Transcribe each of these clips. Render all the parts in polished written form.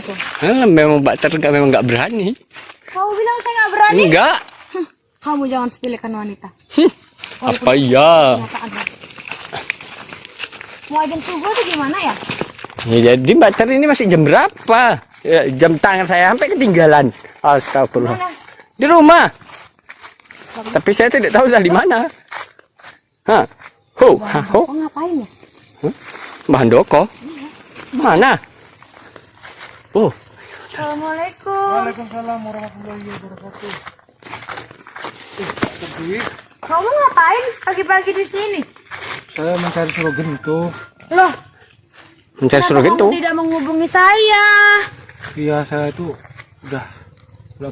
temanku. Memang Mbak Ter memang nggak berani. Kamu bilang saya nggak berani? Enggak. Kamu jangan sepelekan wanita. Apa ya? Mau agen subuh tuh gimana ya? Ya jadi Mbak Ter ini masih jam berapa? Ya, jam tangan saya sampai ketinggalan. Astagfirullah. Mana? Di rumah. Tapi saya tidak tahu dari mana. Hah? Ho, ho. Kau ngapain ya? Mbah Handoko. Mana? Oh, Assalamualaikum. Waalaikumsalam warahmatullahi wabarakatuh. Kamu ngapain pagi-pagi di sini? Saya mencari suruh gento. Loh, mencari suruh kenapa gitu. kamu tidak menghubungi saya? Iya, saya itu udah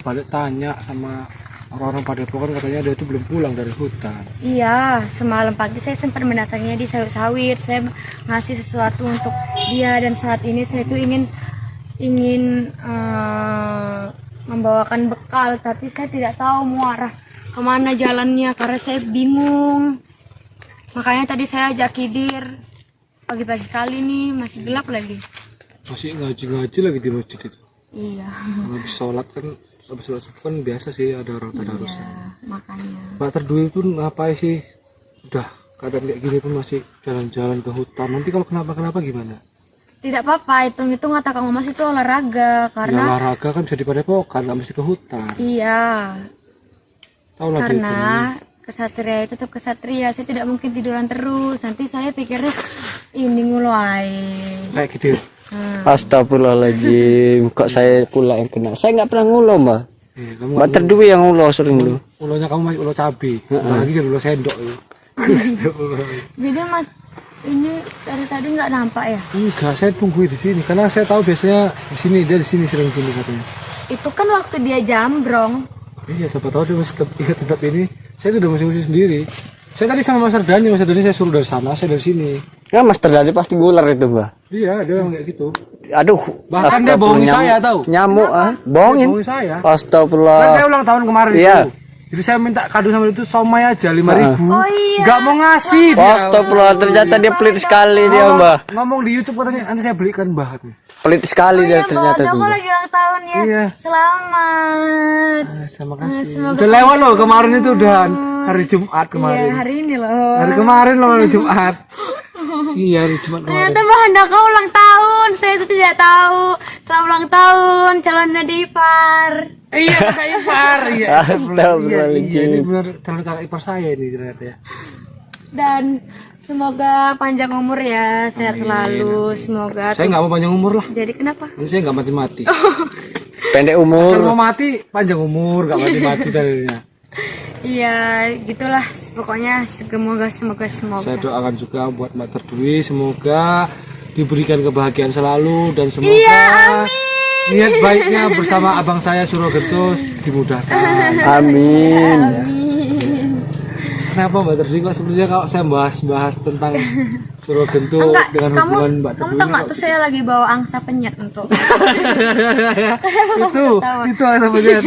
balik tanya sama orang-orang Padepokan, katanya dia itu belum pulang dari hutan. Iya, semalam pagi saya sempat mendatanginya di sawit-sawit. Saya ngasih sesuatu untuk dia dan saat ini saya tuh ingin membawakan bekal, tapi saya tidak tahu mau arah kemana jalannya karena saya bingung. Makanya tadi saya ajak Kidir. Pagi-pagi kali nih masih gelap lagi. Masih ngaji-ngaji lagi di masjid itu. Iya. Habis sholat kan, habis sholat subuh kan biasa sih ada orang tadarus. Iya, makanya. Mbak Terdui pun ngapain sih? Udah keadaan kayak gini pun masih jalan-jalan ke hutan. Nanti kalau kenapa-kenapa gimana? Tidak apa-apa, hitung-hitung kata Kang Mas itu olahraga Ya, karena olahraga kan bisa di Padepokan, nggak mesti ke hutan. iya. Tahu lagi Karena kesatria itu tetap kesatria, saya tidak mungkin tiduran terus. Nanti saya pikirnya ini ngulai. kayak gitu. Astagfirullahaladzim. Kok saya pula yang kena? Saya nggak pernah ngulo, Mbak. Iya, kamu Mbak Terdui yang ngulo sering lu. ulonya kamu masih ulo cabai. Lagi jadi ulo sendok itu. Jadi Mas ini dari tadi nggak nampak ya? Enggak, saya tunggu di sini karena saya tahu biasanya di sini, dia di sini sering sini katanya. Itu kan waktu dia jambrong. Iya, siapa tahu dia masih tetap ingat tetap ini. Saya itu udah musik sendiri. Saya tadi sama Mas Ardani saya suruh dari sana, saya dari sini. Ya Mas Terdadi pasti gular itu, Mbak. Iya, dia kayak gitu. Aduh, Bahkan dia bohongin saya tahu. Nyamuk ah, Dia bohongin. bohongin saya. Astagfirullah. Kan saya ulang tahun kemarin Iya. itu. Jadi saya minta kado sama dia itu somai aja 5.000. Oh iya. Enggak mau ngasih dia. Astagfirullah, ternyata dia pelit sekali dia, Mbak. Ngomong di YouTube katanya nanti saya belikan Mbah. Pelit sekali dia ternyata Mbak, tuh. aku lagi ulang tahun ya. Iya. Selamat. Terima kasih. Semoga Udah lewat loh kemarin itu udah hari Jumat Iya, kemarin. hari ini loh. Hari kemarin loh hari Jumat. Iya, hari Jumat kemarin. Ternyata Mbak Handaka ulang tahun. Saya itu tidak tahu. Selamat ulang tahun calon Nadipar. Iya, kakak ipar. Iya. Astagfirullahaladzim. Iya, ini benar calon kakak ipar saya ini ternyata ya. Dan semoga panjang umur ya, sehat selalu. Semoga Saya nggak mau panjang umur lah. jadi kenapa? Ini saya nggak mati-mati. Pendek Kalau umur. mau mati panjang umur, nggak mati-mati dalilnya. Iya, gitulah. Pokoknya semoga. Saya doakan juga buat Mbak Terdui, semoga diberikan kebahagiaan selalu dan semoga Iya, amin. niat baiknya bersama abang saya Surogerto dimudahkan. Amin. Kenapa Mbak Terdui kok sepertinya kalau saya bahas tentang Surogerto Enggak, dengan hubungan Mbak kamu Terdui tahu nggak tuh saya lagi bawa angsa penyet untuk itu ada banyak.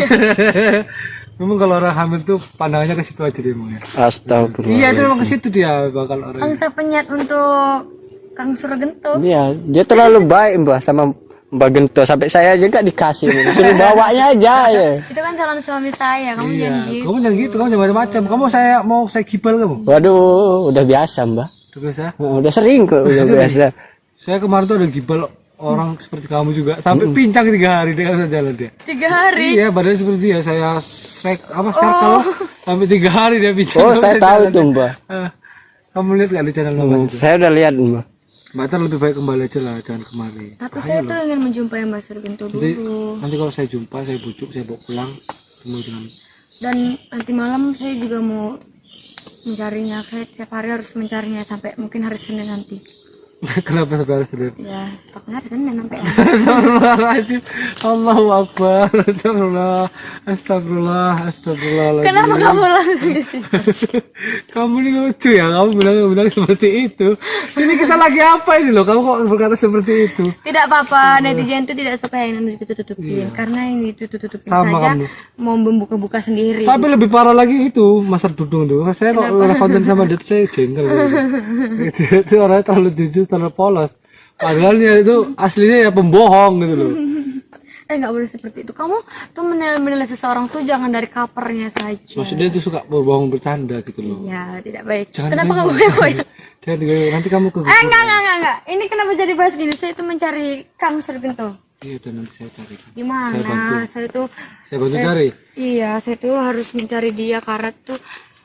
Memang kalau orang hamil tuh pandangannya ke situ aja dia emang ya. Astagfirullah. Iya itu memang ke situ dia bakal orang. angsa penyet untuk Kang Suragento. Iya, dia terlalu baik Mbak sama Mbak Gento, sampai saya juga dikasih. Suruh bawanya aja ya. Itu kan calon suami saya, kamu Iya, jangan gitu. kamu jangan gitu, kamu jangan macam-macam. Kamu mau saya kibal kamu. Waduh, udah biasa Mbak. Itu biasa. Udah sering kok, udah biasa. Saya kemarin tuh ada gibal orang seperti kamu juga sampai pincang 3 hari dia nggak bisa jalan dia. 3 hari. Iya, badannya seperti dia. Saya circle sampai 3 hari dia pincang. Oh, nggak saya bisa tahu jalan tuh dia. Mbak. Kamu lihat nggak di channel Mas itu? Saya udah lihat Mbak. Mbak Tan lebih baik kembali aja lah, jangan kemari. Tapi saya tuh ingin menjumpai Mbak Suragento dulu. Nanti kalau saya jumpa, saya bujuk, saya bawa pulang, ketemu dengan. Dan nanti malam saya juga mau mencarinya. Kayak tiap hari harus mencarinya sampai mungkin hari Senin nanti. Kenapa saudara sendiri? Ya, stoknya hari Senin sampai. Astagfirullahaladzim. Allahu Akbar. Astagfirullah. Kenapa kamu langsung di situ? Kamu ini lucu ya, kamu bilang seperti itu. Ini kita lagi apa ini loh? Kamu kok berkata seperti itu? Tidak apa-apa, netizen itu tidak suka yang ditutup-tutupin. Karena yang ditutup-tutupin Sama saja kamu. mau membuka-buka sendiri. Tapi lebih parah lagi itu Mas Dudung tuh. Saya kok udah konten sama dia saya jengkel. Itu orangnya terlalu jujur, terlalu polos. Padahal dia itu aslinya ya pembohong gitu loh. nggak boleh seperti itu. Kamu tuh menilai seseorang tuh jangan dari covernya saja. Maksudnya itu suka berbohong bercanda gitu loh. Iya, tidak baik. Jangan Kenapa diganggu. kamu goyang? Jangan diganggu, nanti kamu ke Enggak. Ini kenapa jadi bahas gini? Saya itu mencari Kang Surginto. Iya, dan nanti saya cari. Gimana? Saya tuh Saya bantu cari. Iya, saya tuh harus mencari dia karena tuh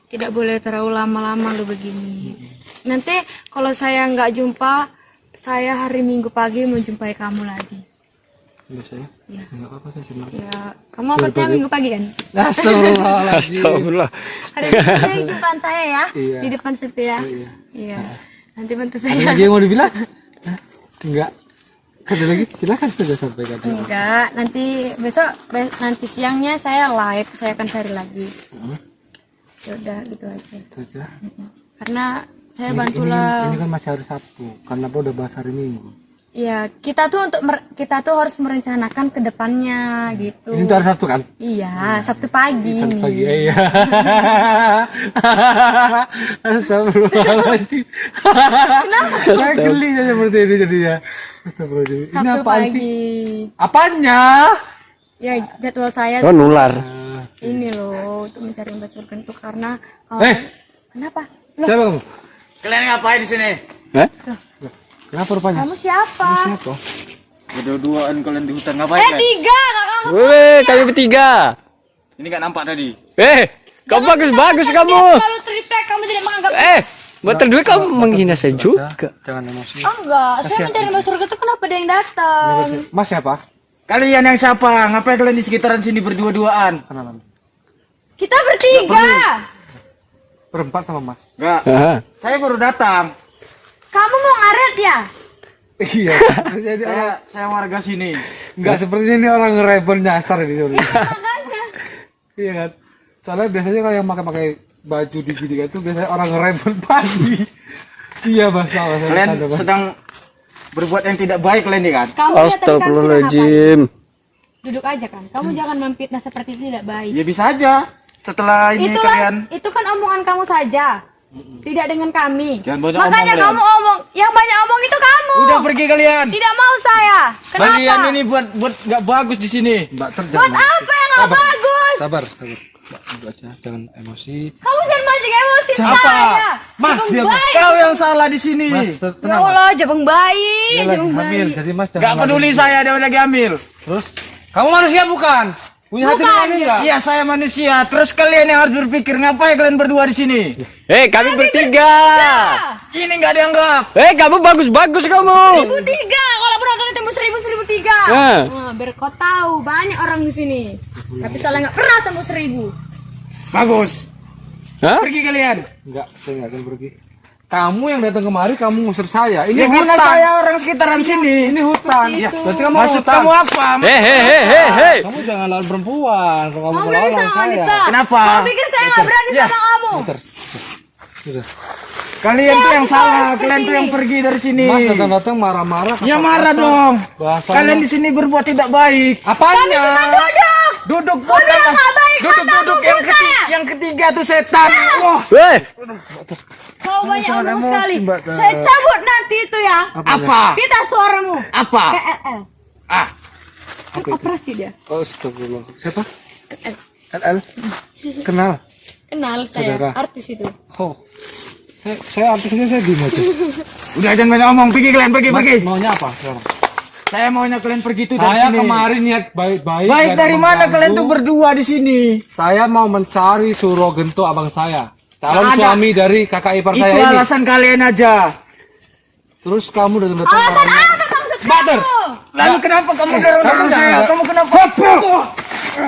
tidak boleh terlalu lama-lama lo begini. Nanti kalau saya nggak jumpa, saya hari Minggu pagi mau jumpai kamu lagi. Biasa ya? Iya. Enggak apa-apa, saya senang. Ya, kamu percaya Minggu pagi kan? Astagfirullahaladzim. Astagfirullah. Hari Minggu pagi di depan saya ya, Iya. di depan situ ya. Iya. Iya. Nanti bantu Ada saya. lagi yang mau dibilang? Hah? Enggak. Ada lagi? Silakan saja sampaikan. Enggak, nanti siangnya saya live, saya akan cari lagi. Ya udah gitu aja. Itu aja. Karena saya Ini bantulah. kan masih hari Sabtu. Karena apa udah bahas hari Minggu. Iya, kita tuh harus merencanakan ke depannya gitu. Ini tuh hari Sabtu kan? Iya, Sabtu pagi Sabtu nih. pagi. Iya. Astagfirullahaladzim. Kenapa? Saya geli aja seperti ini jadinya. Astagfirullahaladzim. Ini Sabtu apaan pagi. sih? Apanya? Ya, jadwal saya Oh, nular. ini loh untuk mencari Mbak Surgen itu karena kenapa? Loh, Siapa kamu? Kalian ngapain di sini? Hah? Kenapa rupanya? kamu siapa? Siapa? Berdua-duaan kalian di hutan ngapain? Tiga, kakak. Weh, kami bertiga. Ini nggak nampak tadi. Kamu bagus kamu. Kalau triplek kamu tidak menganggap. Betul dua kamu menghina saya juga. Jangan emosi. Oh enggak, saya mencari Mbak Surgen itu kenapa ada yang datang? Mas siapa? Kalian yang siapa? Ngapain kalian di sekitaran sini berdua-duaan? Kenalan. Kita bertiga. Berempat sama Mas. Enggak. Aha. Saya baru datang. Kamu mau ngaret ya? Iya. Jadi Saya warga sini. enggak sepertinya ini orang rebel nyasar di sini. Makanya. Iya kan? Soalnya biasanya kalau yang pakai baju di sini kan tuh biasanya orang rebel pagi. Iya Mas, salah saya Kalian bercanda, Mas. sedang berbuat yang tidak baik kalian nih kan? Kamu lihat tadi kami tidak ngapain? Astagfirullahaladzim. Duduk aja kan. Kamu jangan memfitnah seperti itu tidak baik. Ya bisa aja. Setelah ini kalian Itu kan omongan kamu saja. Tidak dengan kami. Jangan banyak Makanya omong, kamu omong. Yang banyak omong itu kamu. udah pergi kalian. Tidak mau saya. Kenapa? Kalian ini buat nggak bagus di sini. Mbak Ter, Buat apa yang nggak bagus? sabar. Mbak, duduk aja, jangan emosi. Kamu jangan mancing emosi Siapa? saya. Mas, Jabang dia- bayi. Kau yang salah di sini. Mas, Ya tenang. Mas. Allah, jabang bayi. Dia lagi Jabang hamil, bayi. jadi Mas jangan. Gak peduli saya dia lagi hamil. Terus, kamu manusia bukan? Punya hati Bukan, nurani enggak? Iya saya manusia. Terus kalian yang harus berpikir ngapain kalian berdua di sini? Kami bertiga. Ini nggak dianggap. Kamu bagus kamu. 1.003. Kalau penonton tembus 1.000, 1.003. Hah. Nah, biar kau tahu banyak orang di sini. Tapi salah nggak pernah tembus 1.000. Bagus. Hah? Pergi kalian. Enggak, saya enggak akan pergi. Kamu yang datang kemari, kamu ngusir saya. Ini Ya karena hutan. saya orang sekitaran sini. Ini hutan. Seperti Ya, itu. berarti kamu Maksud hutan. kamu apa? Hei. Kamu jangan lawan perempuan. Kalau kamu Kamu mau berani lawan sama saya. wanita. Kenapa? Kamu pikir saya nggak berani Ya. sama kamu? Sudah. Kalian tuh yang kita salah. harus Kalian seperti tuh yang ini. pergi dari sini. Mas datang-datang marah-marah. Ya kasar-kasar. marah dong. Bahasanya. Kalian di sini berbuat tidak baik. Apanya? Duduk. Duduk Kau bilang nggak baik, Duduk kata buku saya. yang ketiga tuh setan. Wah. Weh. Kau banyak jangan omong emosi, sekali. Mbak. Saya cabut nanti itu ya. Apa? Kita suaramu. Apa? KLL. Ah. Kan operasi dia. Oh, astagfirullah. Siapa? KLL. LL. Kenal. Kenal saya, Saudara. artis itu. Oh. Saya artisnya saya diem aja. Udah jangan banyak omong. Pergi kalian, pergi. Mas, maunya apa sekarang? Saya maunya kalian pergi tuh dari Saya sini. kemarin niat baik-baik. Baik dan dari mana mengganggu. kalian tuh berdua di sini? Saya mau mencari Surogento abang saya. Calon Nggak ada. suami dari kakak ipar Itu saya ini. alasan kalian aja. Terus kamu datang-datang. Alasan apa maksud Bader. kamu? Lalu kenapa kamu dorong saya? Kamu kenapa?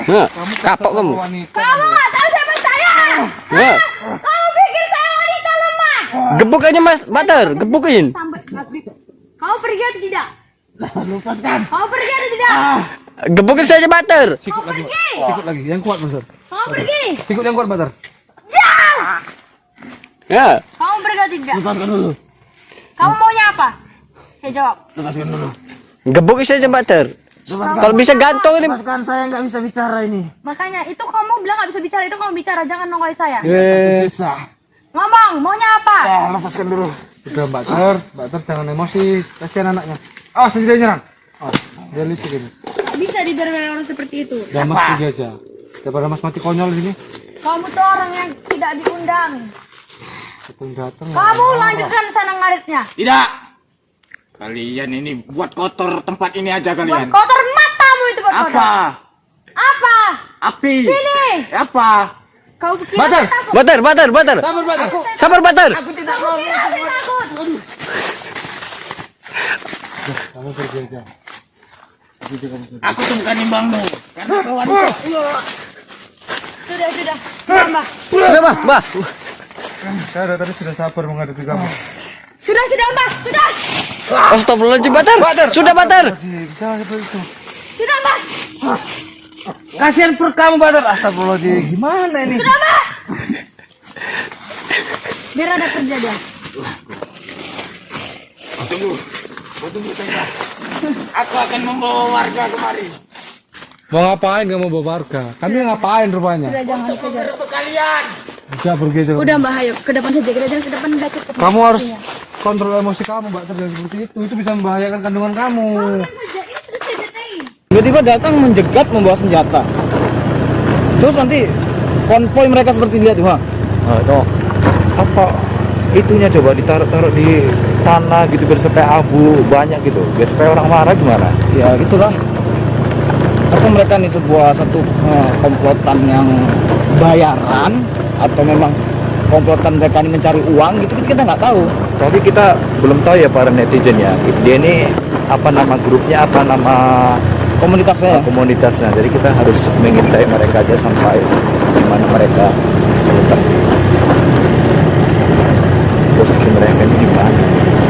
Hah. Kapok kamu. Wanita. Kamu nggak tahu siapa saya? Hah. Kamu pikir saya wanita lemah? Gebuk aja Mas Butter, gebukin. Sambat Nabi. Kamu pergi atau tidak? Kamu pergi atau tidak? Gebukin saja Butter. Sikut Kamu lagi, Pak. pergi. Sikut lagi. Yang kuat, Mas. Kamu pergi. Sikut yang kuat, Batar. Ya. Kamu pergi atau tidak? Kamu maunya apa? Saya jawab. Gebukin saja Butter. Kalau bisa gantung ini. Lepaskan saya nggak bisa bicara ini. Makanya itu kamu bilang nggak bisa bicara, itu kamu bicara, jangan nongol saya. Susah. Ngomong, maunya apa? Ya, lepaskan dulu. Udah, Batar. Batar jangan emosi. Kasihan anaknya. Oh, sendiri nyerang. Oh, Realistik ini. Nggak bisa dibiarkan orang seperti itu. Dan Mas pergi aja. Daripada Mas mati konyol di sini. Kamu tuh orang yang tidak diundang. Datang. Kamu lanjutkan sana ngaritnya. Tidak. Kalian ini buat kotor tempat ini aja Buat kalian. kotor matamu itu buat kotor. Apa? Apa? Api. Sini. Apa? Kau pikir Batar. aku takut? Batar, batar, batar. Sabar, batar. Aku tidak Kau mau. kira aku takut? Kamu pergi aja. Pergi aja kamu pergi. Aku tuh bukan nimbangmu. Karena kau wanita. Sudah. Mbak. Sudah, Mbah. Saya dari tadi sudah sabar menghadapi kamu. Sudah, Mbak. Sudah. Astagfirullahaladzim, batar. Sudah, batar. Jangan seperti itu. Sudah, Mbak. Kasihan perut kamu Badar. Astagfirullahaladzim. Gimana ini? Sudah, Mbak. Biar ada kerja dia. Tunggu saja. Aku akan membawa warga kemari. Mau ngapain kamu bawa warga? Kami ngapain rupanya? Sudah, jangan dikejar. Untuk kalian. Bisa pergi aja. Udah, Mbak, ayo ke depan saja. Kita jalan ke depan enggak cukup. Kamu harus kontrol emosi kamu, Mbak. Terjadi seperti itu. Itu bisa membahayakan kandungan kamu. Tiba-tiba datang menjegat membawa senjata. Terus nanti konvoy mereka seperti lihat wah. No, apa itunya coba ditaruh di tanah gitu biar supaya abu banyak gitu biar supaya orang marah gimana? Ya gitulah. Atau mereka nih satu komplotan yang bayaran atau memang komplotan mereka ini mencari uang gitu kita nggak tahu. Tapi kita belum tahu ya para netizen ya. Dia ini apa nama grupnya, apa nama komunitasnya. Jadi kita harus mengintai mereka aja sampai di mana mereka terletak. Posisi mereka ini di mana?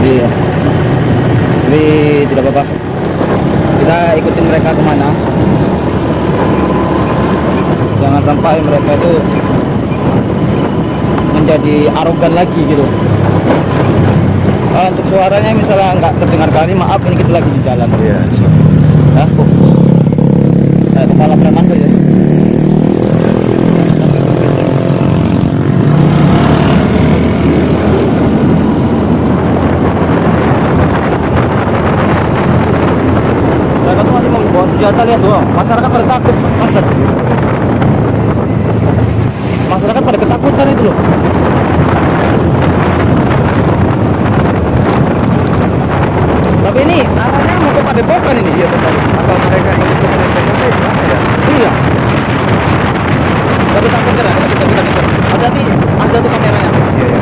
Iya. Jadi tidak apa-apa. Kita ikutin mereka kemana. Jangan sampai mereka itu menjadi arogan lagi gitu. Untuk suaranya misalnya nggak terdengar kali, maaf ini kita lagi di jalan. Iya. Hah? Kayak kepala preman tuh ya. Mereka tuh masih membawa senjata, lihat tuh. Masyarakat pada takut, masyarakat pada ketakutan itu loh. Tapi ini arahnya mau ke Padepokan ini. Iya benar. Apa mereka ini gimana ya? Iya. Tapi takut kan? Hati-hati, ada tuh kameranya. Iya, iya.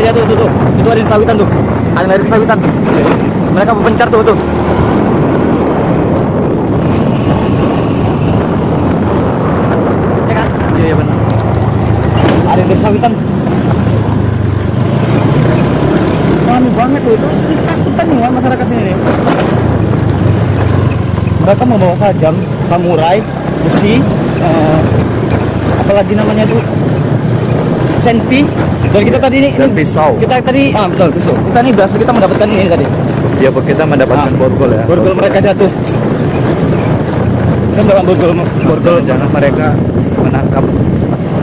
Lihat tuh. Itu ada di sawitan tuh. Ada di sawitan tuh. Mereka berpencar tuh. Ya kan? Iya benar. Ada yang dari sawitan. Rame banget tuh. Itu ketakutan nih masyarakat sini nih. Mereka membawa sajam, samurai, besi, apalagi namanya tuh senpi. Dan kita tadi ini Dan pisau. Kita tadi betul pisau. Kita nih berhasil kita mendapatkan ini tadi. Ya kita mendapatkan borgol ya. Borgol mereka jatuh. Kita mendapatkan borgol. Jangan mereka menangkap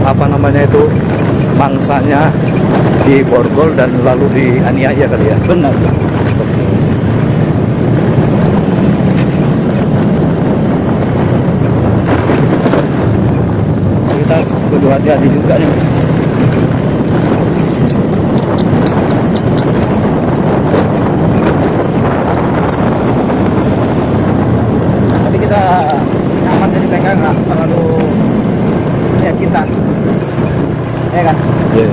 apa namanya itu mangsanya di borgol dan lalu dianiaya kali ya. Benar. Kita kudu hati-hati juga nih. Tapi kita aman jadi pegang nggak terlalu meyakinkan. Ya kan? Iya.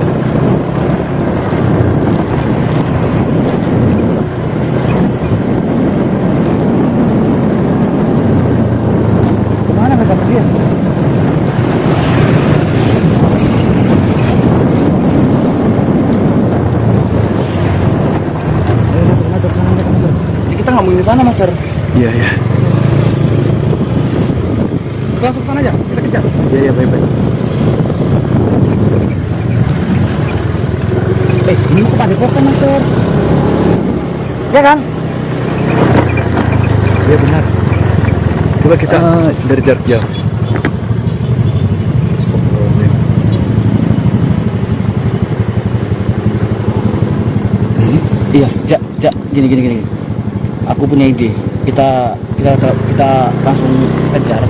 Kemana mereka pergi? Jadi kita nggak mau ke sana, Master. Iya, iya. Kita langsung ke sana aja, kita kejar. Iya, iya, baik-baik. Ini mau ke Padepokan, Master. Ya kan? Iya benar. Coba kita dari jarak jauh. Astagfirullahaladzim. Iya, gini. Aku punya ide. Kita langsung kejar.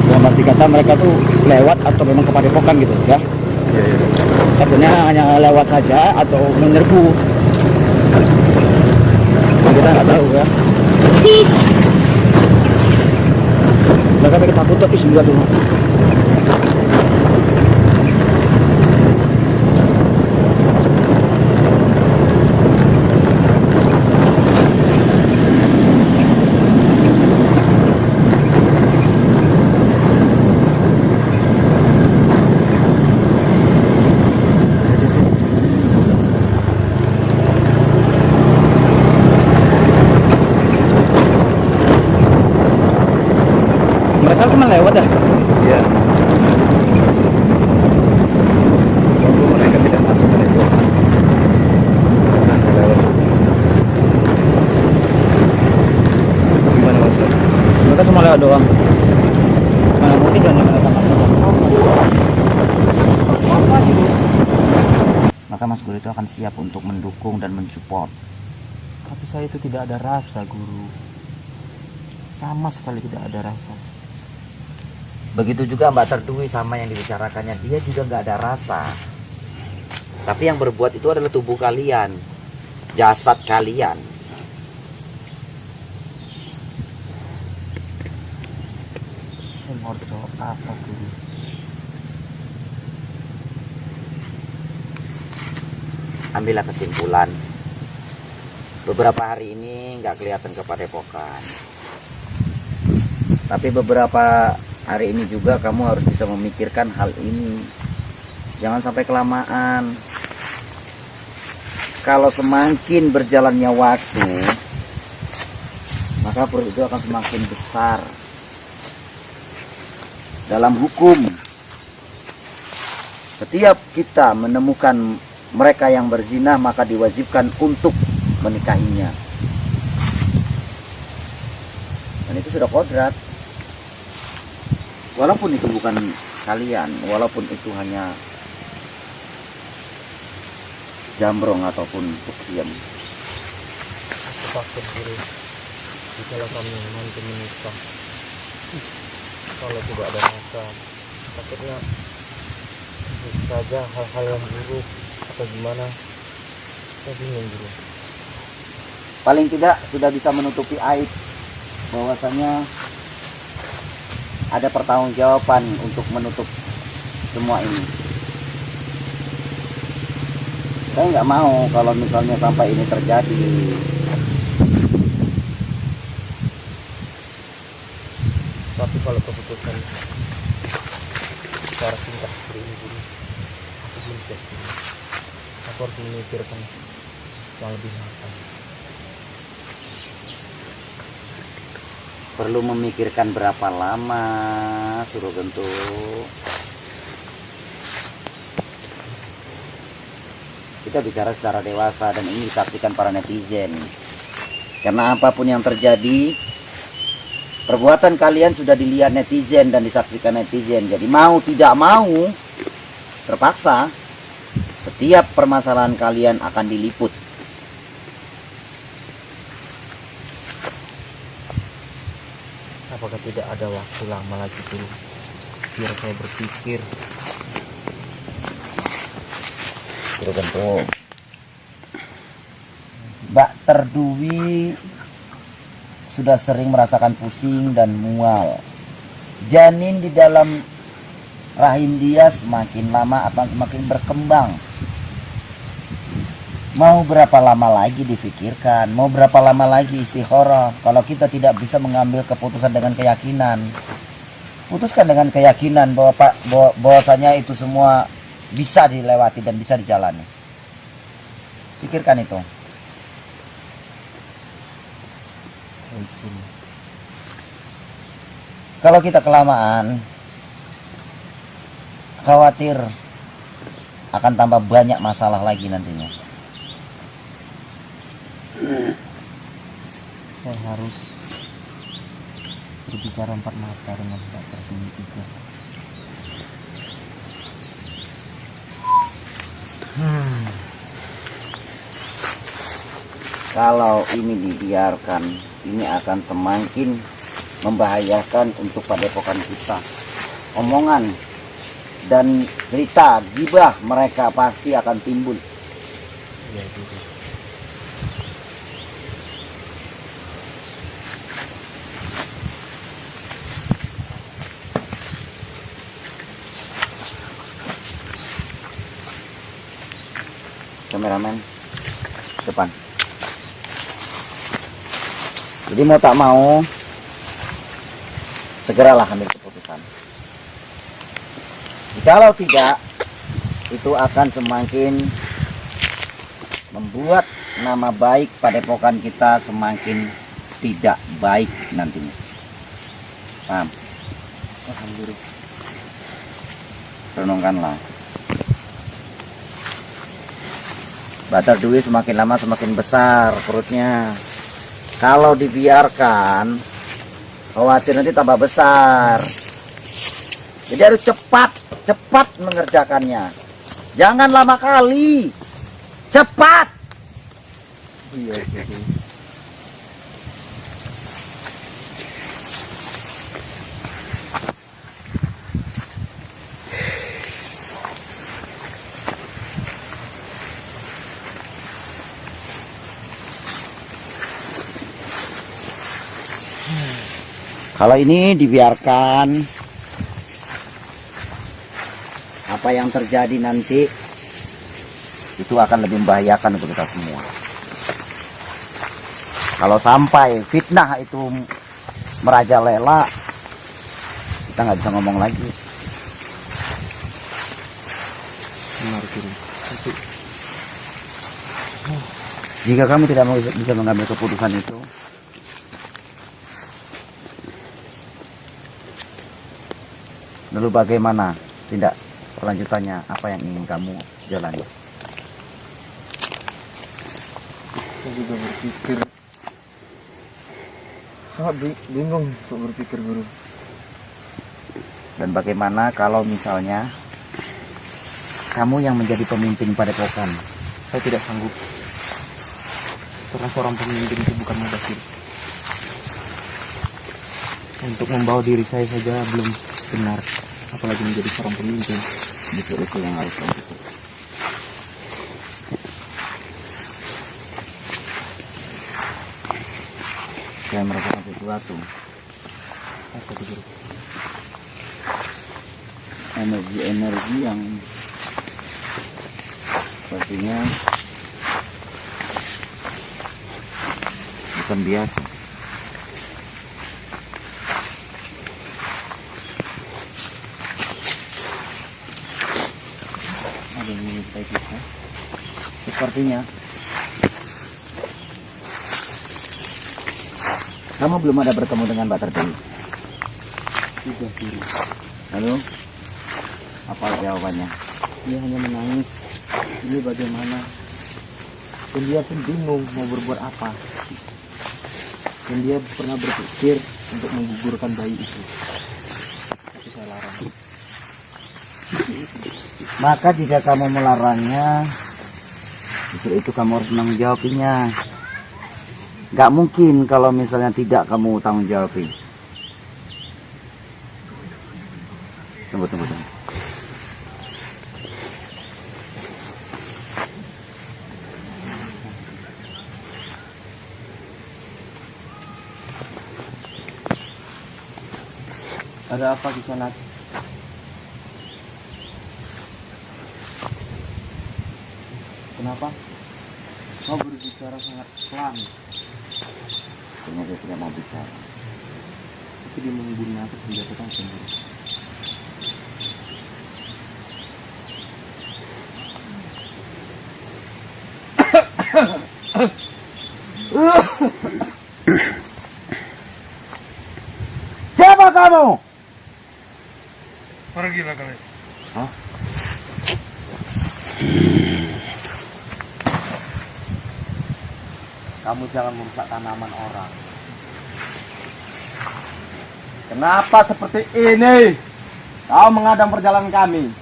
Dalam arti kata mereka tuh lewat atau memang ke padepokan gitu ya. Iya, iya. Sebenarnya hanya lewat saja atau menyerbu. Kita nggak tahu ya. Mereka ketakutan isi juga dulu. Mereka cuma lewat ya. Iya. Sebelum mereka tidak masuk ke itu. Nah, lewat. Gimana Mas? Mereka cuma lewat doang. Mana mungkin jangan mereka masuk. Maka Mas Guru itu akan siap untuk mendukung dan mensupport. Tapi saya itu tidak ada rasa, Guru. Sama sekali tidak ada rasa. Begitu juga Mbak Terdui sama yang dibicarakannya, dia juga nggak ada rasa. Tapi yang berbuat itu adalah tubuh kalian, jasad kalian. Apa Guru? Ambillah kesimpulan. Beberapa hari ini nggak kelihatan ke padepokan. Tapi beberapa hari ini juga kamu harus bisa memikirkan hal ini. Jangan sampai kelamaan. Kalau semakin berjalannya waktu, maka perut itu akan semakin besar. Dalam hukum, setiap kita menemukan mereka yang berzina, maka diwajibkan untuk menikahinya. Dan itu sudah kodrat. Walaupun itu bukan kalian, walaupun itu hanya jambrong ataupun pukian. Aku takut Guru, jika kami nanti menikah, kalau tidak ada rasa, takutnya bisa saja hal-hal yang buruk atau gimana. Saya bingung Guru. Paling tidak sudah bisa menutupi aib bahwasanya ada pertanggungjawaban untuk menutup semua ini. Saya nggak mau kalau misalnya sampai ini terjadi. Tapi kalau keputusan secara singkat seperti ini Guru, aku belum siap Guru. Aku harus memikirkan yang lebih matang. Perlu memikirkan berapa lama, Suruh Gentuk? Kita bicara secara dewasa dan ini disaksikan para netizen. Karena apapun yang terjadi, perbuatan kalian sudah dilihat netizen dan disaksikan netizen. Jadi mau tidak mau, terpaksa, setiap permasalahan kalian akan diliput. Apakah tidak ada waktu lama lagi dulu biar saya berpikir? Suruh Gentuk. Mbak Terdui sudah sering merasakan pusing dan mual. Janin di dalam rahim dia semakin lama akan semakin berkembang. Mau berapa lama lagi difikirkan? Mau berapa lama lagi istikharah? Kalau kita tidak bisa mengambil keputusan dengan keyakinan, putuskan dengan keyakinan bahwasanya itu semua bisa dilewati dan bisa dijalani. Pikirkan itu. Kalau kita kelamaan, khawatir akan tambah banyak masalah lagi nantinya. Saya harus berbicara empat mata dengan tak tersembunyi tiga. Kalau ini dibiarkan, ini akan semakin membahayakan untuk padepokan kita. Omongan dan cerita gibah mereka pasti akan timbul. Kameramen depan. Jadi mau tak mau segeralah ambil keputusan. Kalau tidak, itu akan semakin membuat nama baik padepokan kita semakin tidak baik nantinya. Paham? Alhamdulillah. Renungkanlah. Batar Dwi semakin lama semakin besar perutnya. Kalau dibiarkan, khawatir nanti tambah besar. Jadi harus cepat mengerjakannya. Jangan lama kali. Cepat. Iya. Kalau ini dibiarkan, apa yang terjadi nanti itu akan lebih membahayakan untuk kita semua. Kalau sampai fitnah itu merajalela, kita nggak bisa ngomong lagi. Jika kamu tidak bisa mengambil keputusan itu, lalu bagaimana tindak lanjutannya, apa yang ingin kamu jalani? Saya juga berpikir, sangat bingung untuk berpikir, Guru. Dan bagaimana kalau misalnya kamu yang menjadi pemimpin padepokan? Saya tidak sanggup. Karena seorang pemimpin itu bukan mudah, Guru. Untuk membawa diri saya saja belum benar, apalagi menjadi seorang pemimpin. Itu yang harus kamu pikirkan. Saya merasakan sesuatu. Apa itu, Guru? Energi yang sepertinya bukan biasa. Ada yang menyertai kita. Sepertinya kamu belum ada bertemu dengan Mbak Terdewi. Tidak, Guru. Lalu apa jawabannya? Dia hanya menangis. Ini bagaimana? Dan dia pun bingung mau berbuat apa. Dan dia pernah berpikir untuk menggugurkan bayi itu. Tapi saya larang. Maka jika kamu melarangnya, itu kamu harus menanggung jawabnya. Gak mungkin kalau misalnya tidak kamu tanggung jawabin. Tunggu. Ada apa di sana? Kenapa? Kau berbicara sangat pelan. Kayaknya dia tidak mau bicara. Tapi dia menggunakan senjata tajam. Siapa kamu? Pergilah kalian. Hah? Kamu jangan merusak tanaman orang. Kenapa seperti ini? Kau menghadang perjalanan kami.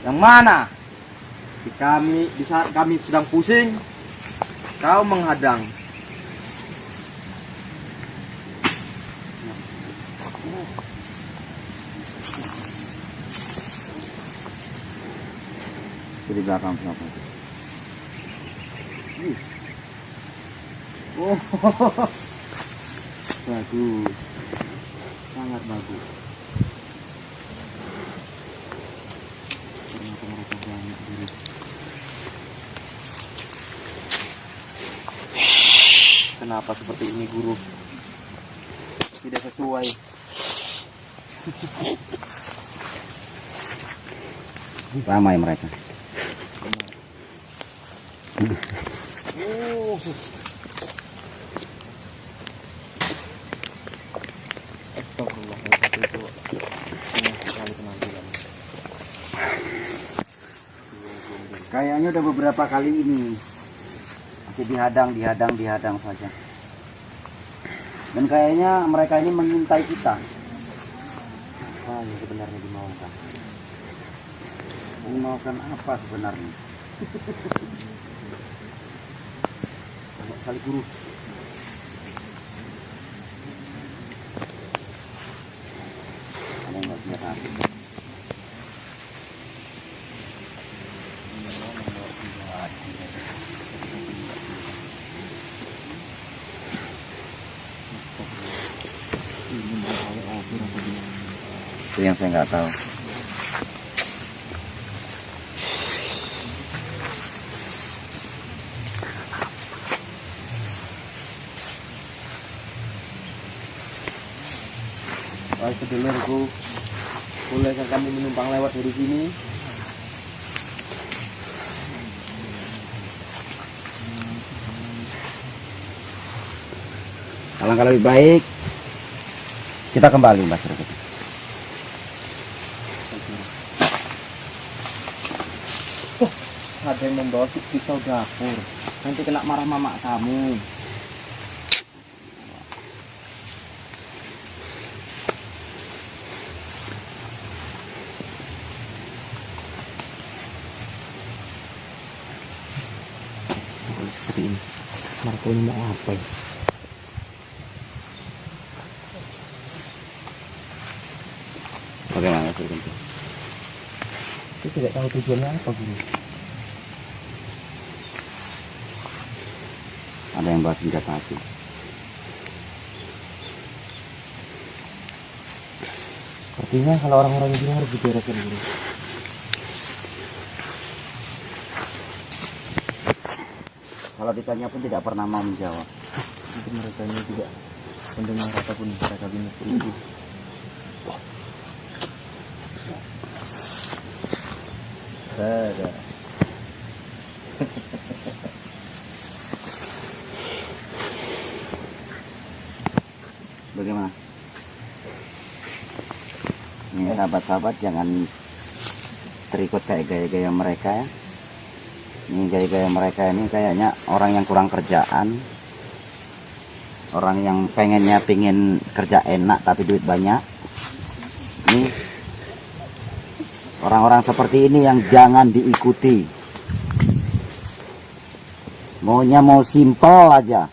Yang mana? Di saat kami sedang pusing, kau menghadang. Di belakang siapa itu? Oh, bagus, sangat bagus. Ternyata mereka banyak dulu. Kenapa seperti ini, guru? Tidak sesuai. Ramai mereka. Oh. Kayaknya udah beberapa kali ini masih dihadang saja. Dan kayaknya mereka ini mengintai kita. Apa yang sebenarnya dimaukan? Memaukan apa sebenarnya? Banyak kali, guru. Ada yang nggak punya hati. Itu yang saya nggak tahu. Wahai sedulurku, bolehkah kami menumpang lewat dari sini? Alangkah lebih baik kita kembali, Mbak Sri. Ada yang membawa pisau dapur. Nanti kena marah mama kamu. Seperti ini. Marco ini mau apa ya? Bagaimana Sri? Saya tidak tahu tujuannya apa, guru. Ada yang bawa senjata api. Artinya kalau orang-orang ini harus dibereskan, guru. Kalau ditanya pun tidak pernah mau menjawab. Mungkin mereka ini tidak mendengar ataupun mereka bingung itu. Ada. Bagaimana? Ini sahabat-sahabat jangan terikut kayak gaya-gaya mereka ya. Ini gaya-gaya mereka ini kayaknya orang yang kurang kerjaan. Orang yang pingin kerja enak tapi duit banyak. Ini orang-orang seperti ini yang jangan diikuti. Maunya mau simpel aja.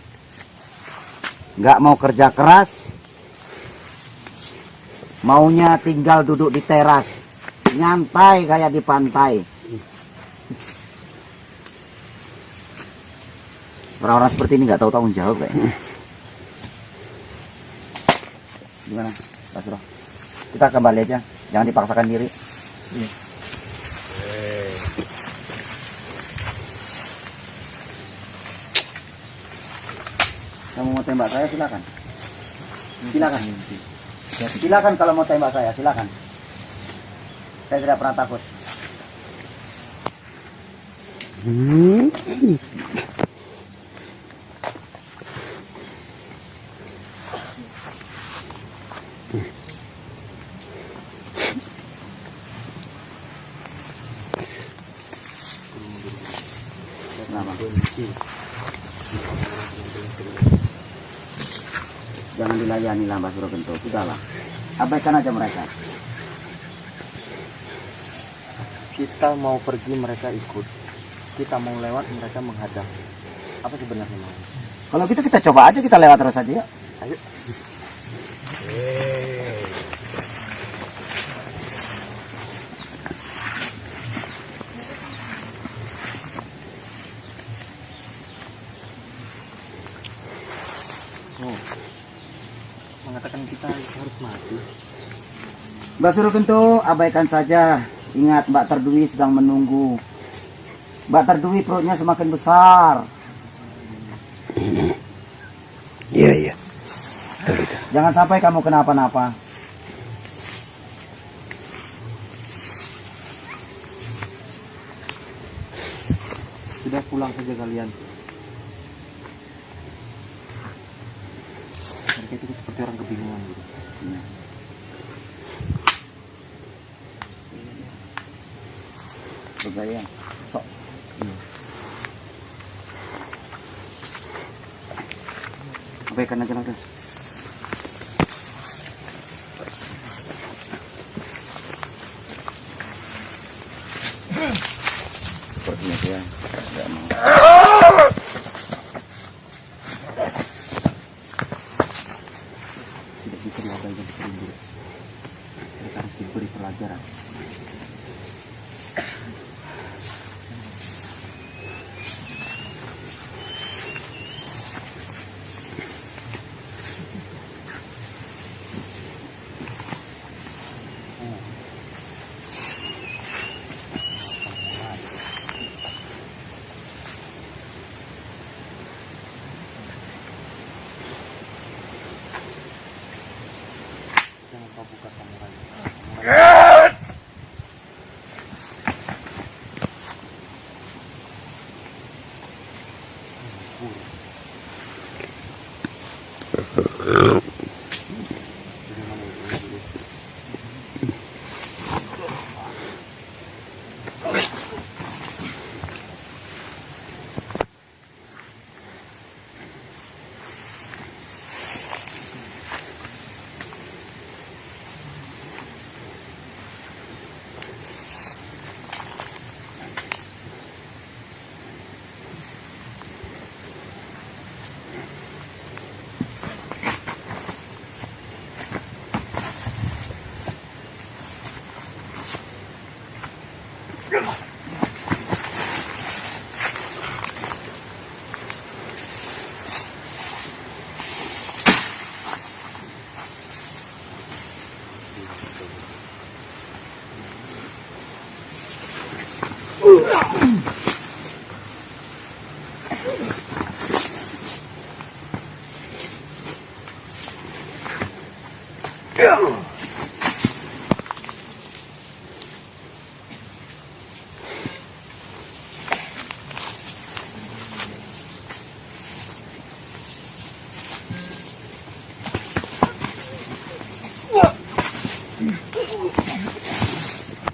Nggak mau kerja keras. Maunya tinggal duduk di teras. Nyantai kayak di pantai. Orang-orang seperti ini nggak tahu tanggung jawab kayaknya. Gimana, Pak Suro? Kita kembali aja, jangan dipaksakan diri. Iya. Kamu mau tembak saya silakan. Silakan. Silakan kalau mau tembak saya, silakan. Saya tidak pernah takut. Kenapa? Jangan dilayani lah Mbak Surogento. Sudahlah. Abaikan aja mereka. Kita mau pergi mereka ikut. Kita mau lewat mereka menghadang. Apa sebenarnya mau? Kalau gitu kita coba aja, kita lewat terus aja ya. Ayo. Oh, mengatakan kita harus mati. Mbak Surogento, abaikan saja. Ingat Mbak Terdui sedang menunggu. Mbak Terdui perutnya semakin besar. Iya, iya. Betul itu. Jangan sampai kamu kenapa-napa. Sudah pulang saja kalian. Mereka itu seperti orang kebingungan gitu. Bergaya. Sok. Abaikan aja lah, Des. Sepertinya dia nggak mau. Tidak bisa diabaikan seperti itu. Mereka harus diberi pelajaran. Jangan kau buka samurai.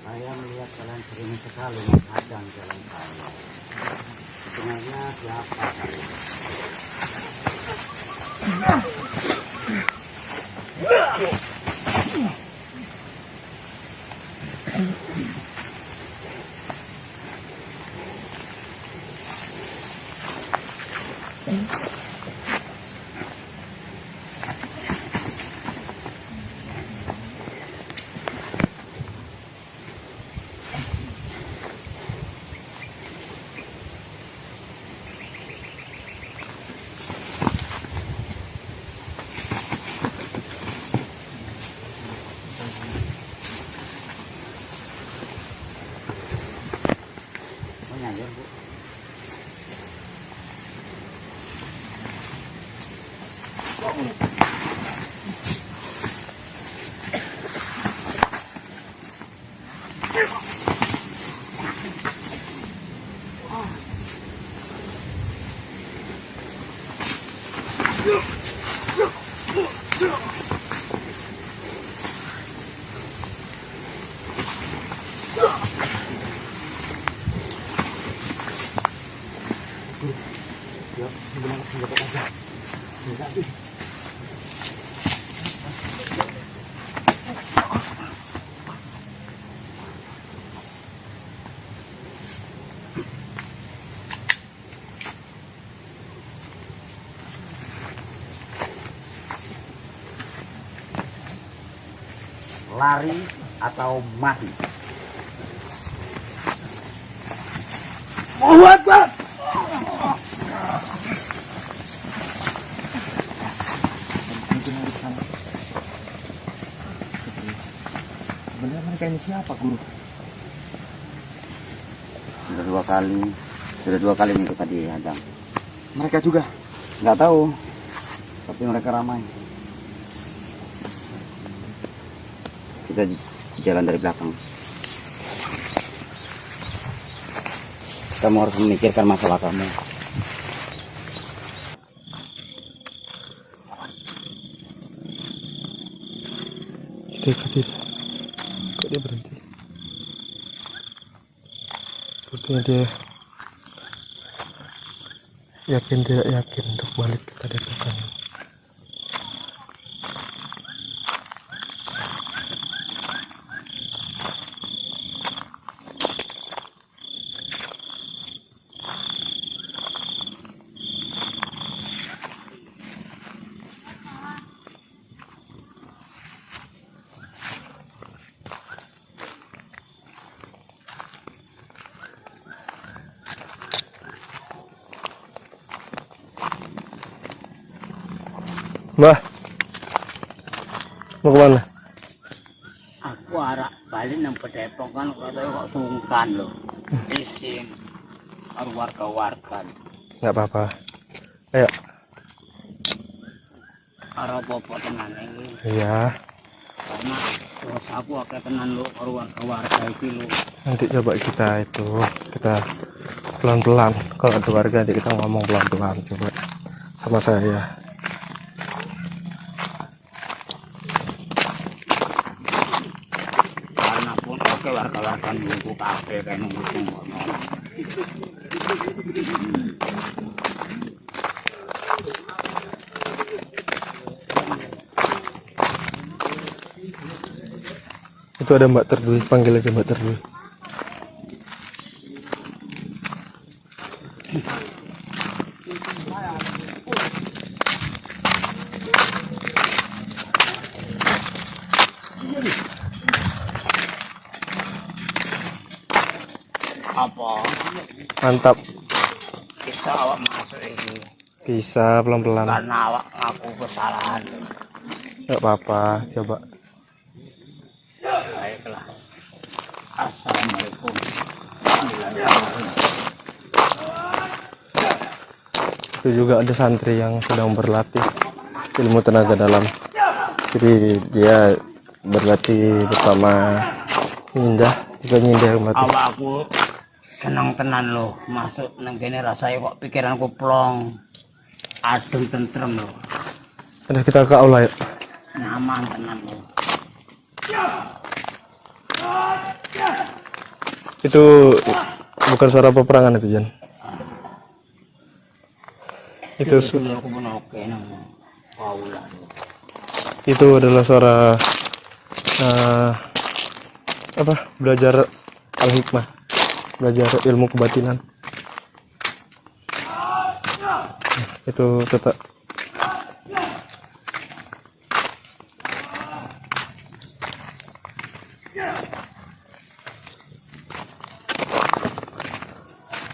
Saya melihat kalian sering sekali menghadang jalan saya. Sebenarnya siapa kalian? Oh, nyayur, Bu. lari atau mati. Allahu Akbar. Sebenarnya mereka ini siapa, Guru? Sudah dua kali minggu tadi hadang. Mereka juga. Nggak tahu, tapi mereka ramai. Kita jalan dari belakang. Kamu harus memikirkan masalah kamu. Kok dia berhenti? Sepertinya dia yakin tidak yakin untuk balik ke padepokan. Mbah, mau kemana? Aku arah balik nang padepokan katanya kok sungkan loh. Isin harus warga-warga. Nggak apa-apa. Ayo. Arah apa tenan ini. Iya. Karena terus aku akan tenan lo harus warga-warga itu lo. Nanti coba kita pelan-pelan. Kalau ada warga nanti kita ngomong pelan-pelan. Coba sama saya. Karena pun oke warga-warga nunggu kafe kayak nunggu tunggu. Itu ada Mbak Terdui, panggil aja Mbak Terdui. Apa? Mantap. Bisa awak masuk ini. Bisa pelan-pelan. Karena awak ngaku kesalahan. Nggak apa-apa, coba. Baiklah. Assalamualaikum. Itu juga ada santri yang sedang berlatih ilmu tenaga dalam. Jadi dia berlatih bersama Nyindah, juga Nyindah yang berlatih. Awak aku senang tenan loh masuk nang kene rasanya kok pikiranku plong. Adem tentrem loh. Udah kita ke aula ya. Nyaman tenan loh. Itu bukan suara peperangan itu, Jan. Itu Aku pun oke nang aula. itu adalah suara belajar al-hikmah, belajar ilmu kebatinan. Itu tetap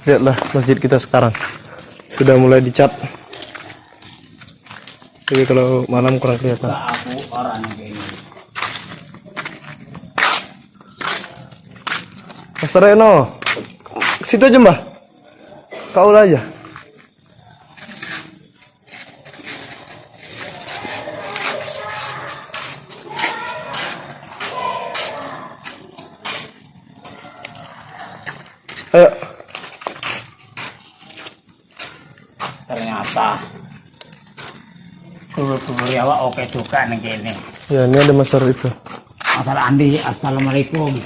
lihatlah masjid kita sekarang sudah mulai dicat. Jadi kalau malam kurang kelihatan. Aku orang ini. Mas Reno, situ aja Mbah, kau aja. Ayo. Ternyata guru-guru awak oke juga nih kene. Ya ini ada masalah itu. Masalah Andi, assalamualaikum.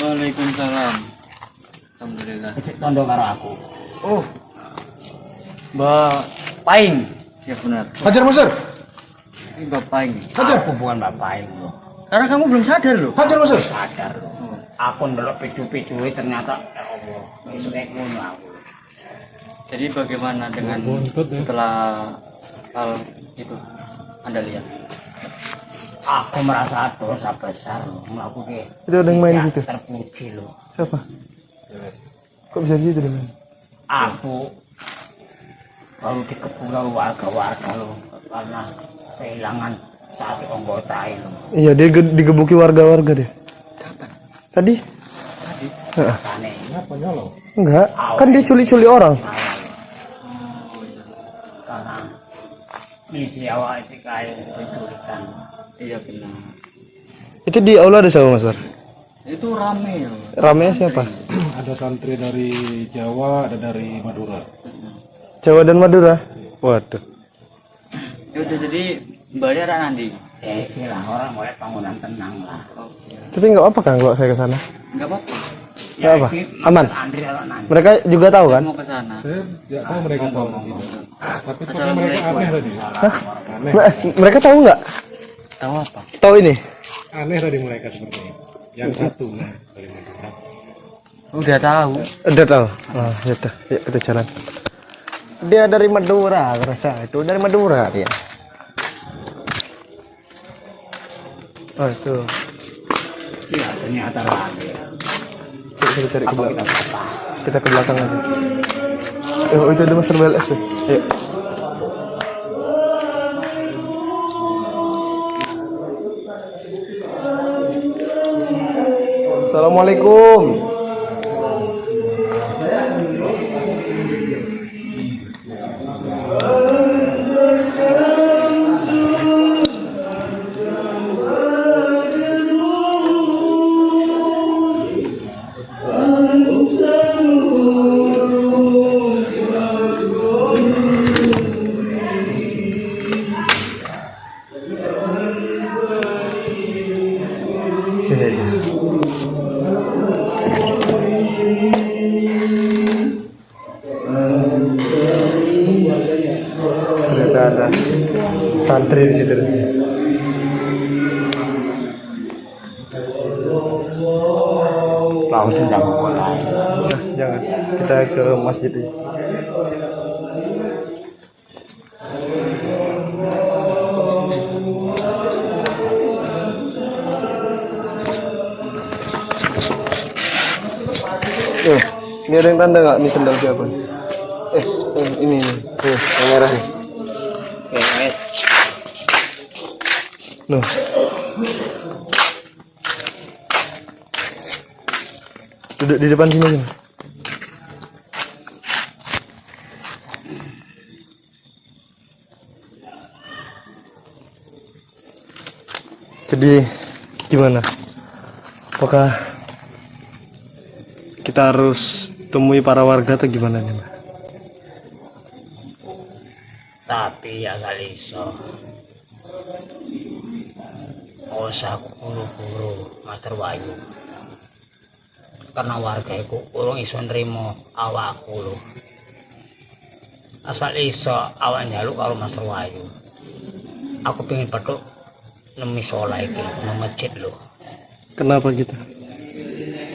Waalaikumsalam. Alhamdulillah. Tondo karo aku. Oh, Mbak Paing. ya benar. Hajar Masar. Ini Mbak Paing. Aku bukan Mbak Paing loh. Karena kamu belum sadar loh. Hajar Masar. Sadar loh. Aku ndelok picu-picu ternyata ya Allah, itu kayak ngono aku. Jadi bagaimana dengan setelah hal itu Anda lihat? Aku merasa dosa besar loh, melakukan Itu ada yang main gitu. terpuji loh. Siapa? Kok bisa gitu dengan? Aku baru dikepung warga-warga loh karena kehilangan satu anggota itu. Iya, dia digebuki warga-warga deh. Tadi? Heeh. Aneh. Enggak, kan dia culi-culi orang. Karena misi awal itu kayak penculikan. Iya benar. Itu di aula ada siapa, Mas? Itu rame loh. Ramenya siapa? Ada santri dari Jawa, ada dari Madura. Jawa dan Madura. Waduh. Itu jadi bayar nanti. Lah orang mulai bangunan tenang lah. Tapi nggak apa kan kalau saya ke sana? Enggak apa-apa. Nggak apa? ini Aman? Andri kalau nanti Mereka juga tahu kan? mau ke sana. Saya tidak tahu mereka tahu. Tapi kok mereka aneh tadi. Aneh. Mereka tahu nggak? Tahu apa? Tahu ini? Aneh tadi mereka seperti ini. Yang satu dari Madura. Udah tahu. Udah tahu. Oh, ya udah. Yuk kita jalan. Dia dari Madura, rasa itu dari Madura dia. Oh itu. Iya ternyata lagi. Yuk, kita cari ke belakang. Kita ke belakang aja. Oh itu ada Master BLS tuh. Ayo. Assalamualaikum. Sini dia. Ternyata ada santri di situ. Langsung jangan mulai. Nah, jangan. Kita ke masjid aja. Ini ada yang tanda nggak? Ini sendal siapa? Ini. Yang merah nih. Oke, Loh. Duduk di depan sini aja. Jadi gimana? Apakah kita harus temui para warga atau gimana nih, Mbak? tapi ya kali iso. Oh, aku buru-buru Master Wayu. Karena warga iku urung iso nrimo awakku lho. Asal iso awak njaluk karo Master Wayu. Aku pengen petuk nemi sholat iki nang masjid lho. Kenapa gitu?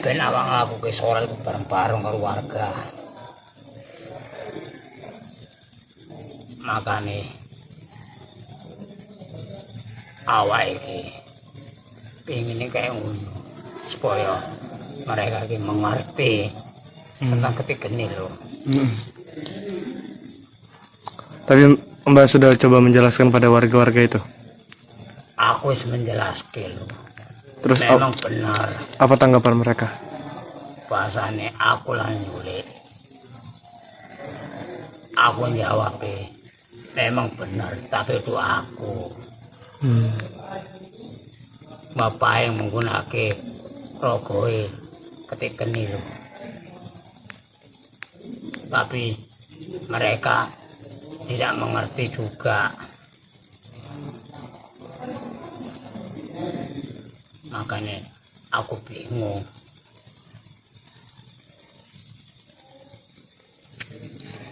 Ben awak nglakuke sholat iku bareng-bareng karo warga. Makane awak iki pengen kayak ngono supaya mereka iki mengerti tentang ketika ini loh. Tapi Mbak sudah coba menjelaskan pada warga-warga itu. Aku harus menjelaskan loh. Terus Memang benar apa tanggapan mereka? bahasanya aku lah nyulik. Aku jawab memang benar, tapi itu aku. Bapak yang menggunakan rogoe ketika ini loh. Tapi mereka tidak mengerti juga. Makanya aku bingung.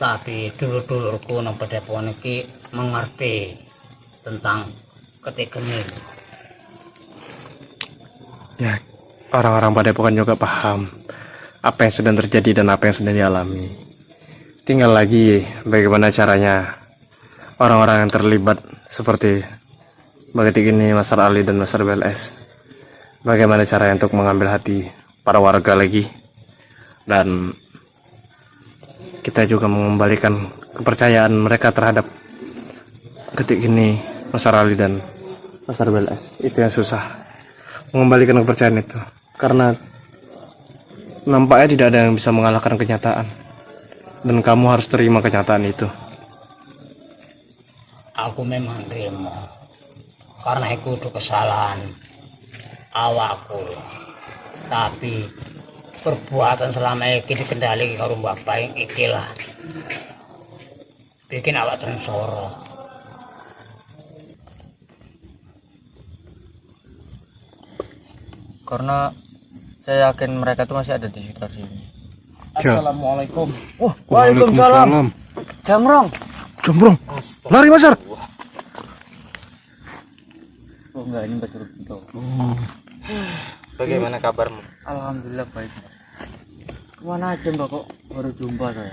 Tapi dulur-dulurku nang Padepokan iki mengerti tentang ketika ini. Ya, orang-orang Padepokan juga paham apa yang sedang terjadi dan apa yang sedang dialami. Tinggal lagi bagaimana caranya orang-orang yang terlibat seperti Begitu gini Master Ali dan Master BLS. Bagaimana cara untuk mengambil hati para warga lagi, dan kita juga mengembalikan kepercayaan mereka terhadap ketik ini Master Ali dan Master BLS. Itu yang susah, mengembalikan kepercayaan itu, karena nampaknya tidak ada yang bisa mengalahkan kenyataan, dan kamu harus terima kenyataan itu. Aku memang terima karena itu kesalahan awakku, tapi perbuatan selama ini dikendali karo Mbak Baing ikilah bikin awak tersoro. Karena saya yakin mereka itu masih ada di sekitar sini. Ya. Assalamualaikum. Waalaikumsalam. Jamrong. Jombrong, lari Master. Oh enggak, ini betul betul. Bagaimana kabarmu? Alhamdulillah baik. Kemana aja Mbak kok baru jumpa saya?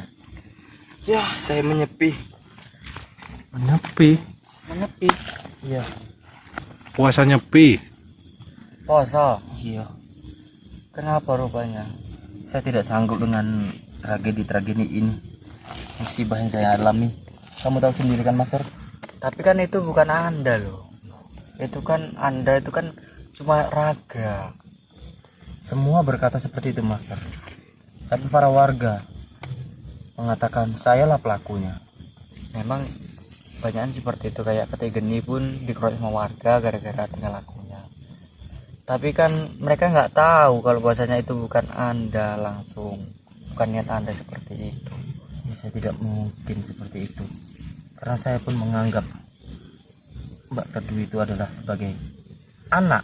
Ya, saya menyepi. Menyepi, Menyepi? Iya. puasa nyepi. Puasa? Iya. Kenapa rupanya? Saya tidak sanggup dengan tragedi-tragedi ini. Musibah yang saya alami. Kamu tahu sendiri kan, Master? Tapi kan itu bukan Anda loh. Anda itu kan cuma raga. Semua berkata seperti itu, Master. Tapi para warga mengatakan sayalah pelakunya. Memang banyakan seperti itu, kayak Ketik Geni pun dikeroyok sama warga gara-gara tinggal lakunya. Tapi kan mereka nggak tahu kalau bahasanya itu bukan Anda langsung, bukan niat Anda seperti itu. Saya tidak mungkin seperti itu, karena saya pun menganggap Mbak Teduh itu adalah sebagai anak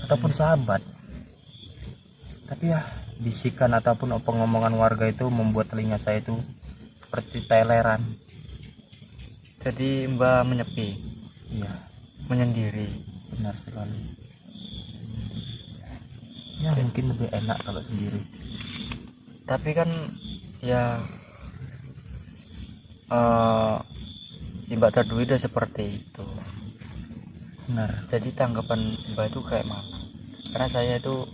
ataupun sahabat. Tapi ya, bisikan ataupun pengomongan warga itu membuat telinga saya itu seperti teleran. Jadi Mbak menyepi. Iya, menyendiri. Benar sekali. Ya mungkin lebih enak kalau sendiri. Tapi kan ya Mbak Teduh udah seperti itu. Benar. Jadi tanggapan Mbak itu kayak mana? Karena saya itu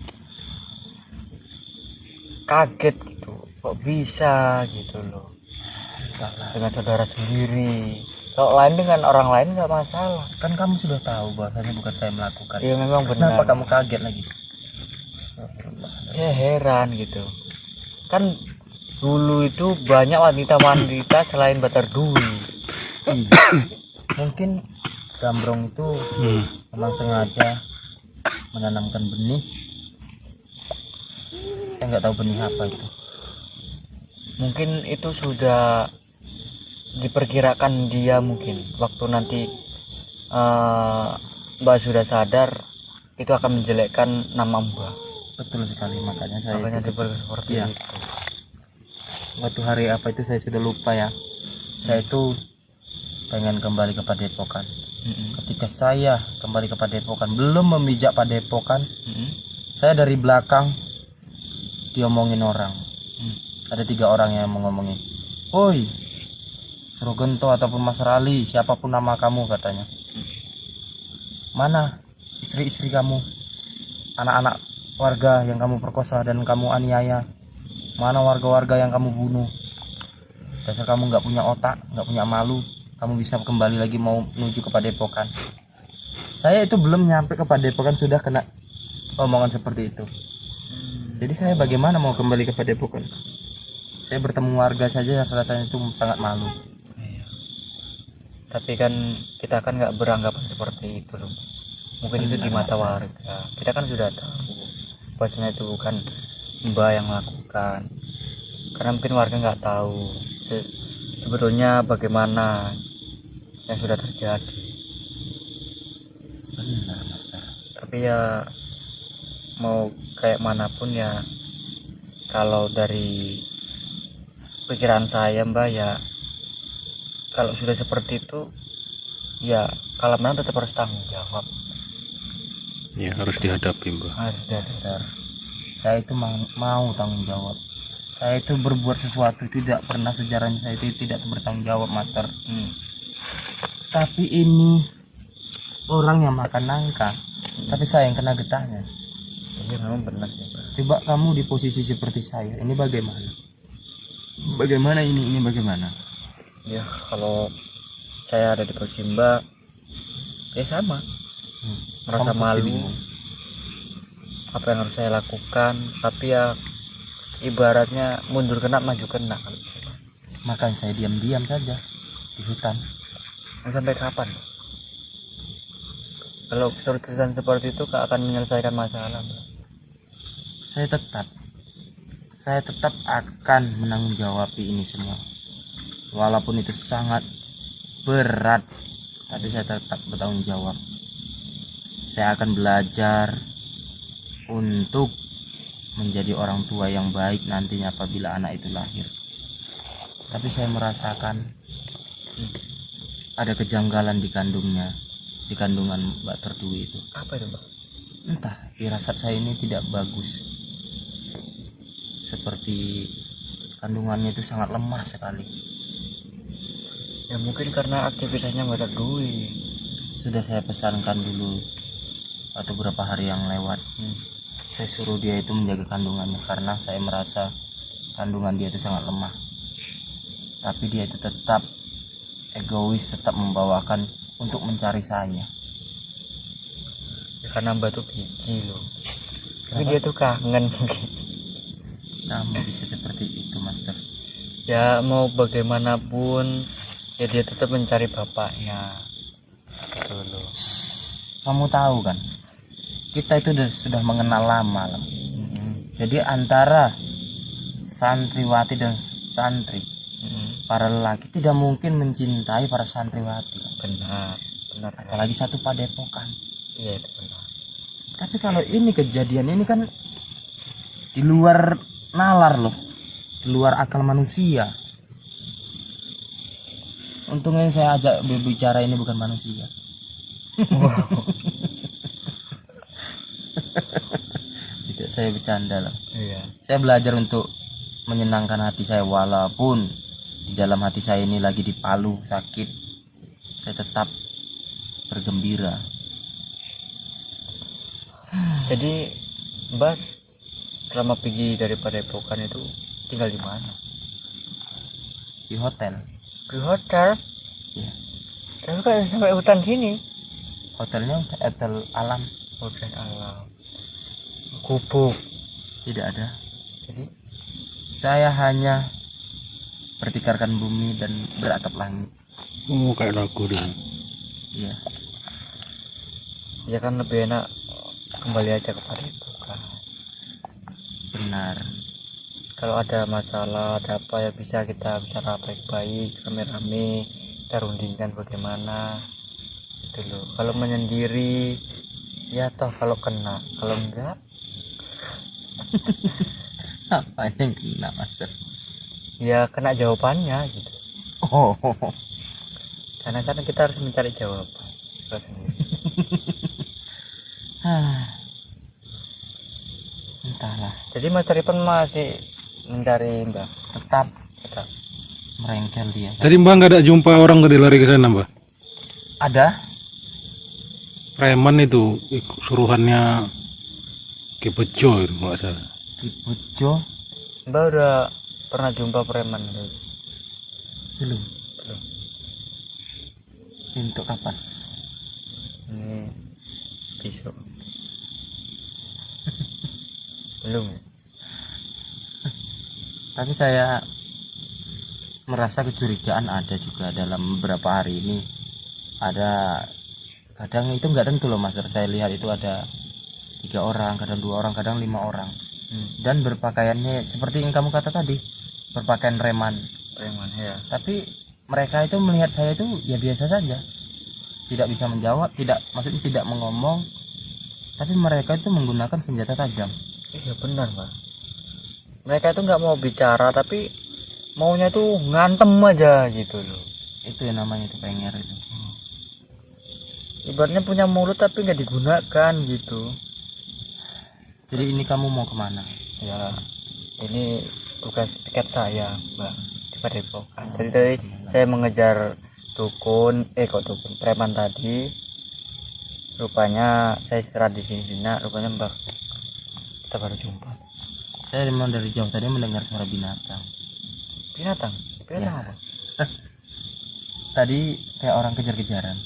kaget gitu, kok bisa gitu loh, dengan saudara sendiri. Kalau lain dengan orang lain nggak masalah. Kan kamu sudah tahu bahwasanya bukan saya melakukan. Iya memang benar. Kenapa kamu kaget lagi? Saya heran gitu. Kan dulu itu banyak wanita-wanita selain Mbak Teduh. Mungkin Jambrong itu memang sengaja menanamkan benih. Saya nggak tahu benih apa itu. Mungkin itu sudah diperkirakan dia, mungkin waktu nanti Mbak sudah sadar itu akan menjelekkan nama Mbak. Betul sekali, makanya saya seperti ya. Itu. Waktu hari apa itu saya sudah lupa ya. Saya itu pengen kembali ke Padepokan. Ketika saya kembali ke Padepokan, belum memijak Padepokan, saya dari belakang diomongin orang. Ada 3 orang yang mengomongin, "Oi, Surogento ataupun Mas Rali, siapapun nama kamu," katanya. "Mana istri-istri kamu, anak-anak warga yang kamu perkosa dan kamu aniaya? Mana warga-warga yang kamu bunuh? Dasar kamu nggak punya otak, nggak punya malu. Kamu bisa kembali lagi mau menuju ke Padepokan." Saya itu belum nyampe ke Padepokan sudah kena omongan seperti itu. Jadi saya bagaimana mau kembali ke Padepokan? Saya bertemu warga saja rasanya itu sangat malu. Tapi kan kita kan nggak beranggapan seperti itu loh. Mungkin itu di mata warga. Kita kan sudah tahu bahwasanya itu bukan Mbak yang melakukan. Karena mungkin warga nggak tahu sebetulnya bagaimana yang sudah terjadi. Benar, Master. Tapi ya mau kayak manapun ya, kalau dari pikiran saya Mbak ya, kalau sudah seperti itu ya kalau memang tetap harus tanggung jawab. Ya harus dihadapi Mbak. Harus dasar. Saya itu mau tanggung jawab. Saya itu berbuat sesuatu tidak pernah sejarahnya saya itu tidak bertanggung jawab, Master. Tapi ini orang yang makan nangka, tapi saya yang kena getahnya. Iya memang benar ya Pak. Coba kamu di posisi seperti saya, ini bagaimana? Bagaimana ini bagaimana? Ya kalau saya ada di posisi Mbak, ya sama. Merasa Kamu pasti malu. bingung. Apa yang harus saya lakukan? Tapi ya ibaratnya mundur kena maju kena. Makanya saya diam-diam saja di hutan. Sampai kapan? Kalau keterusan seperti itu Kak akan menyelesaikan masalah Mbak. Saya tetap akan menanggung jawab ini semua. Walaupun itu sangat berat, tapi saya tetap bertanggung jawab. Saya akan belajar untuk menjadi orang tua yang baik nantinya apabila anak itu lahir. Tapi saya merasakan ada kejanggalan di kandungan Mbak Terdewi itu. Apa itu Mbak? Entah, firasat saya ini tidak bagus. Seperti kandungannya itu sangat lemah sekali. Ya mungkin karena aktivitasnya Mbak Terdewi. Sudah saya pesankan dulu atau beberapa hari yang lewat. Saya suruh dia itu menjaga kandungannya karena saya merasa kandungan dia itu sangat lemah. Tapi dia itu tetap egois, tetap membawakan untuk mencari saya. Ya, karena Mbak tuh picky loh. Tapi dia tuh kangen mungkin. Kamu bisa seperti itu, Master. Ya mau bagaimanapun ya dia tetap mencari bapaknya. Gitu loh. Kamu tahu kan, kita itu sudah mengenal lama. Jadi antara santriwati dan santri, para lelaki tidak mungkin mencintai para santriwati. Benar. Apalagi satu padepokan. Iya itu benar. Tapi kalau ini kejadian ini kan di luar nalar loh, di luar akal manusia. Untungnya saya ajak berbicara ini bukan manusia. Tidak, saya bercanda lah. Iya. Saya belajar untuk menyenangkan hati saya walaupun di dalam hati saya ini lagi dipalu sakit. Saya tetap bergembira. Jadi Mbak selama pergi dari Padepokan itu tinggal di mana? Di hotel. Di hotel? Iya. Tapi kan sampai hutan sini. Hotelnya hotel alam. Hutan alam. Gubuk. Tidak ada. Jadi Saya hanya bertikarkan bumi dan beratap langit. Kayak lagu deh. Iya. ya kan lebih enak kembali aja ke Padepokan. Benar. Kalau ada masalah, ada apa ya bisa kita bicara baik-baik, rame-rame, kita rundingkan bagaimana gitu loh. Kalau menyendiri ya toh kalau kena, kalau enggak Apa yang kena, Master? ya kena jawabannya gitu. Oh. Karena kan kita harus mencari jawaban kita sendiri. Entahlah, Jadi Mas Ripon masih mencari Mbak. tetap Tetap. merengkel dia. Tadi Mbak nggak ada jumpa orang tadi lari ke sana Mbak? Ada? Preman itu suruhannya Ki Bejo itu nggak salah. Ki Bejo? Mbak udah pernah jumpa preman itu? Belum. Belum. Untuk kapan? Ini besok. Belum. Tapi saya merasa kecurigaan ada juga dalam beberapa hari ini. Ada, kadang itu nggak tentu loh, Mas. Saya lihat itu ada 3 orang, kadang 2 orang, kadang 5 orang. Dan berpakaiannya seperti yang kamu kata tadi, berpakaian preman. Preman ya. Tapi mereka itu melihat saya itu ya biasa saja, tidak bisa menjawab, maksudnya tidak mengomong, tapi mereka itu menggunakan senjata tajam. Iya benar Mbak. Mereka itu nggak mau bicara tapi maunya tuh ngantem aja gitu loh. Itu yang namanya itu penger itu. Ibaratnya punya mulut tapi nggak digunakan gitu. Jadi ini kamu mau kemana? Ya ini bukan tiket saya Mbak di Padepokan. Tadi saya mengejar dukun, kok dukun preman tadi. Rupanya saya istirahat di sini, nak. Rupanya Mbak kita baru jumpa. Saya memang dari jauh tadi mendengar suara binatang. Binatang apa? Tadi kayak orang kejar-kejaran.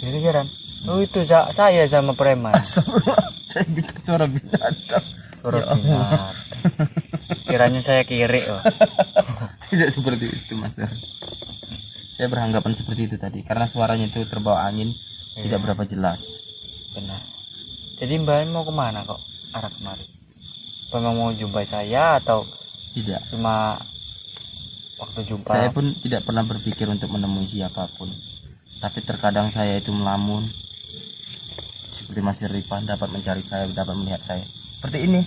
Kejar-kejaran. Oh itu saya sama preman. Saya dengar suara binatang. Suara binatang. Kiranya saya kiri. Oh. Tidak seperti itu, Mas. Saya beranggapan seperti itu tadi karena suaranya itu terbawa angin, tidak berapa jelas. Benar. Jadi Mbak mau kemana kok? Arah kemari. Memang mau jumpai saya atau Tidak. cuma waktu jumpa? Saya pun tidak pernah berpikir untuk menemui siapapun. Tapi terkadang saya itu melamun. Seperti Mas Irfan dapat mencari saya, dapat melihat saya. Seperti ini.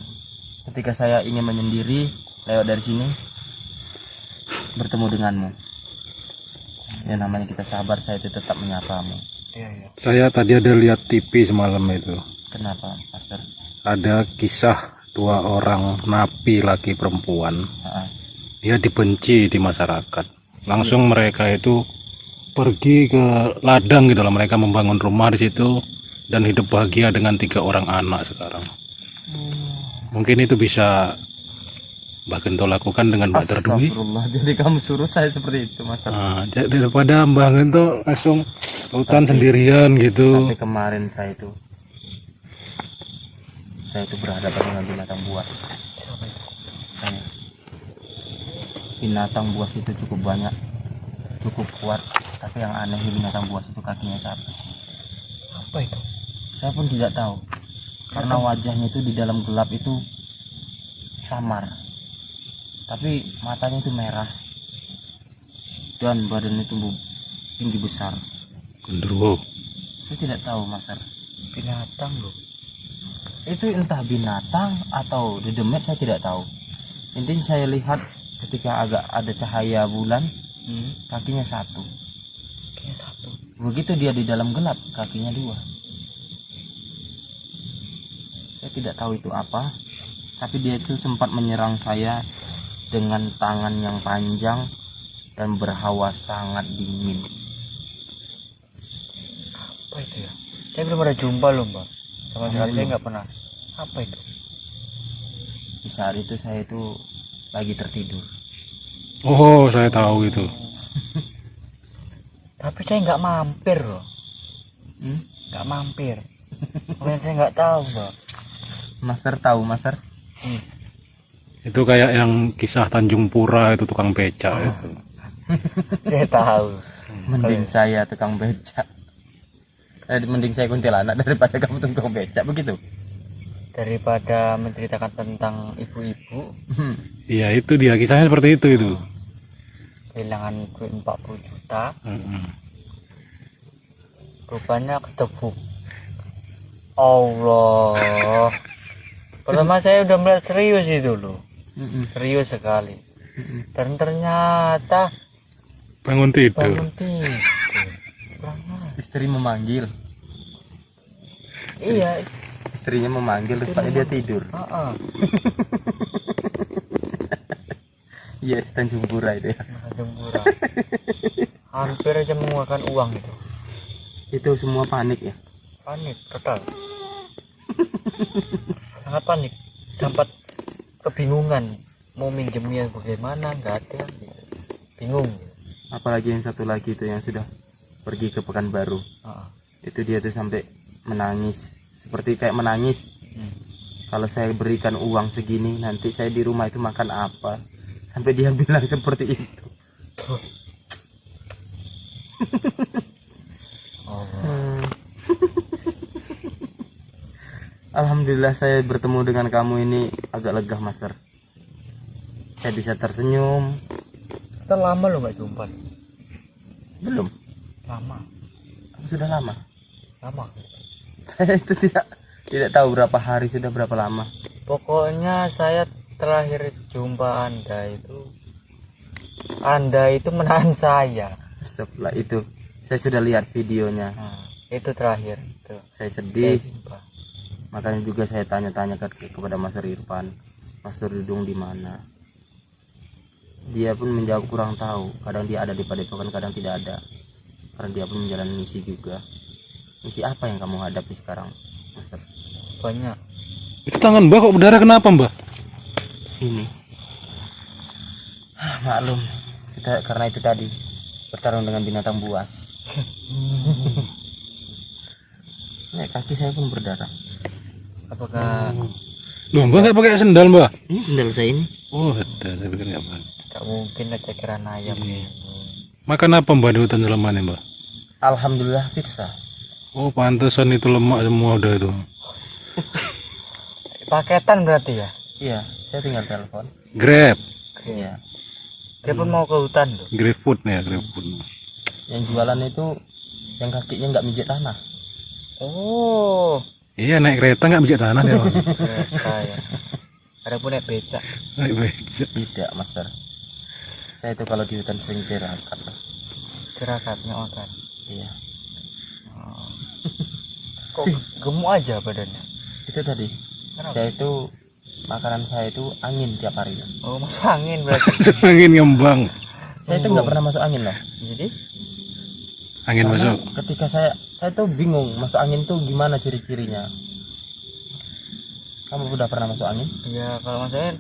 Ketika saya ingin menyendiri lewat dari sini, bertemu denganmu. Ya namanya kita sabar, saya itu tetap menyapamu. Iya. Saya tadi ada lihat TV semalam itu. Kenapa, Master? Ada kisah 2 orang napi laki perempuan. Dia dibenci di masyarakat. Langsung mereka itu pergi ke ladang gitu loh. Mereka membangun rumah di situ dan hidup bahagia dengan 3 orang anak sekarang. Mungkin itu bisa Mbak Gento lakukan dengan Mbak Terdui. Astagfirullah, jadi kamu suruh saya seperti itu, Master. Nah, daripada Mbak Gento langsung hutan sendirian gitu. Tapi kemarin saya itu berhadapan dengan binatang buas. Saya. Binatang buas itu cukup banyak, cukup kuat. Tapi yang aneh binatang buas itu kakinya satu. Apa itu? Saya pun tidak tahu. Karena wajahnya itu di dalam gelap itu samar. Tapi matanya itu merah. Dan badannya tumbuh tinggi besar. Gendruwo. Saya tidak tahu, Master. Binatang loh. Itu entah binatang atau dedemet, saya tidak tahu. Intinya saya lihat ketika agak ada cahaya bulan, kakinya satu. Begitu dia di dalam gelap, kakinya 2. Saya tidak tahu itu apa, tapi dia itu sempat menyerang saya dengan tangan yang panjang dan berhawa sangat dingin. Apa itu ya? Saya belum ada jumpa loh Mbak. Sama sekali saya nggak pernah. Apa itu? Di saat itu saya itu lagi tertidur. Oh, saya tahu itu. Tapi saya nggak mampir loh. Nggak mampir. Makanya saya nggak tahu Mbak. Master tahu, Master? Itu kayak yang kisah Tanjung Pura itu tukang becak itu. Saya tahu. Mending saya tukang becak. Mending saya kuntilanak daripada kamu tukang becak, begitu? Daripada menceritakan tentang ibu-ibu Iya, itu dia kisahnya seperti itu. kehilangan duit 40 juta, rupanya ketebuk. Allah. Pertama saya udah melihat serius itu loh. Serius sekali. Dan ternyata Bangun tidur. bangun tidur. Istri memanggil. Iya. Istrinya memanggil, rupanya dia tidur. Iya, Tanjung Pura itu ya. Tanjung Pura. Hampir aja mengeluarkan uang itu. Itu semua panik ya. Panik total. Sangat panik. Sempat kebingungan mau minjemnya bagaimana, nggak ada. Bingung. Apalagi yang satu lagi itu yang sudah pergi ke Pekanbaru. Itu dia tuh sampai menangis. Seperti kayak menangis. Kalau saya berikan uang segini, nanti saya di rumah itu makan apa? Sampai dia bilang seperti itu. Alhamdulillah saya bertemu dengan kamu ini agak lega, Master. Saya bisa tersenyum. Kita lama loh nggak jumpa. Belum? Lama. Sudah lama. Lama. Saya itu tidak tahu berapa hari, sudah berapa lama. Pokoknya saya terakhir jumpa Anda itu menahan saya. Setelah itu saya sudah lihat videonya. Itu terakhir itu. Saya sedih. Jumpa. Makanya juga saya tanya-tanya kepada Mas Irfan, Mas Dudung di mana? Dia pun menjawab kurang tahu. Kadang dia ada di Padepokan, kadang tidak ada. Karena dia pun menjalani misi juga. Misi apa yang kamu hadapi sekarang, Master? Banyak. Itu tangan Mbah kok berdarah, kenapa Mbah? Ini maklum, kita karena itu tadi bertarung dengan binatang buas. Kaki saya pun berdarah. Apakah Loh, Mbah nggak pakai sendal Mbah? Ini sendal saya ini. Oh ada, saya pikir nggak Mbah. tak mungkin ada cekeran ayam ya? Makan apa Mbah di hutan selama ini Mbah? Alhamdulillah pizza. Oh pantesan itu lemak semua udah itu. Paketan berarti ya? Iya, saya tinggal telepon. Grab, Iya. Dia pun mau ke hutan loh. Grab food nih ya, Grab food. Yang jualan itu yang kakinya nggak mijit tanah. Oh, Iya naik kereta nggak bijak tanah dia Bang. kereta ya. Ada pun naik becak. Naik baik. Tidak, Master. Saya itu kalau di hutan sering tirakat. Tirakatnya makan. Iya. Kok gemuk aja badannya? Itu tadi. Kenapa? Saya itu makanan saya itu angin tiap hari. Oh, masuk angin berarti. Angin ngembang, Saya itu nggak pernah masuk angin loh. Jadi angin Karena masuk. ketika saya tuh bingung masuk angin tuh gimana ciri-cirinya. Kamu udah pernah masuk angin? ya kalau maksudnya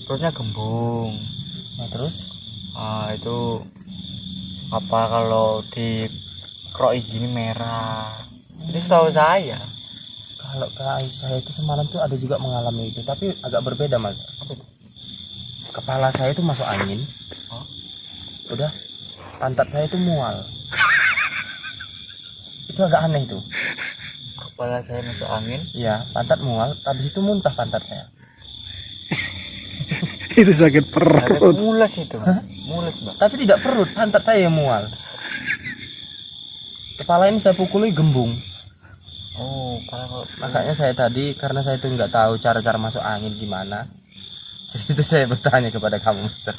perutnya gembung. Nah terus Itu apa kalau di kroi gini merah. Ini setahu saya. kalau saya itu semalam tuh ada juga mengalami itu, tapi agak berbeda Mas. Kepala saya itu masuk angin. Udah pantat saya itu mual. Itu agak aneh tuh. Kepala saya masuk angin. Iya, pantat mual, habis itu muntah pantat saya. Itu sakit Ada perut. mules itu. Mules, Bang. Tapi tidak perut, pantat saya yang mual. Kepala ini saya pukuli gembung. Oh, kalau Makanya saya tadi, karena saya itu nggak tahu cara-cara masuk angin gimana, jadi itu saya bertanya kepada kamu, Mister.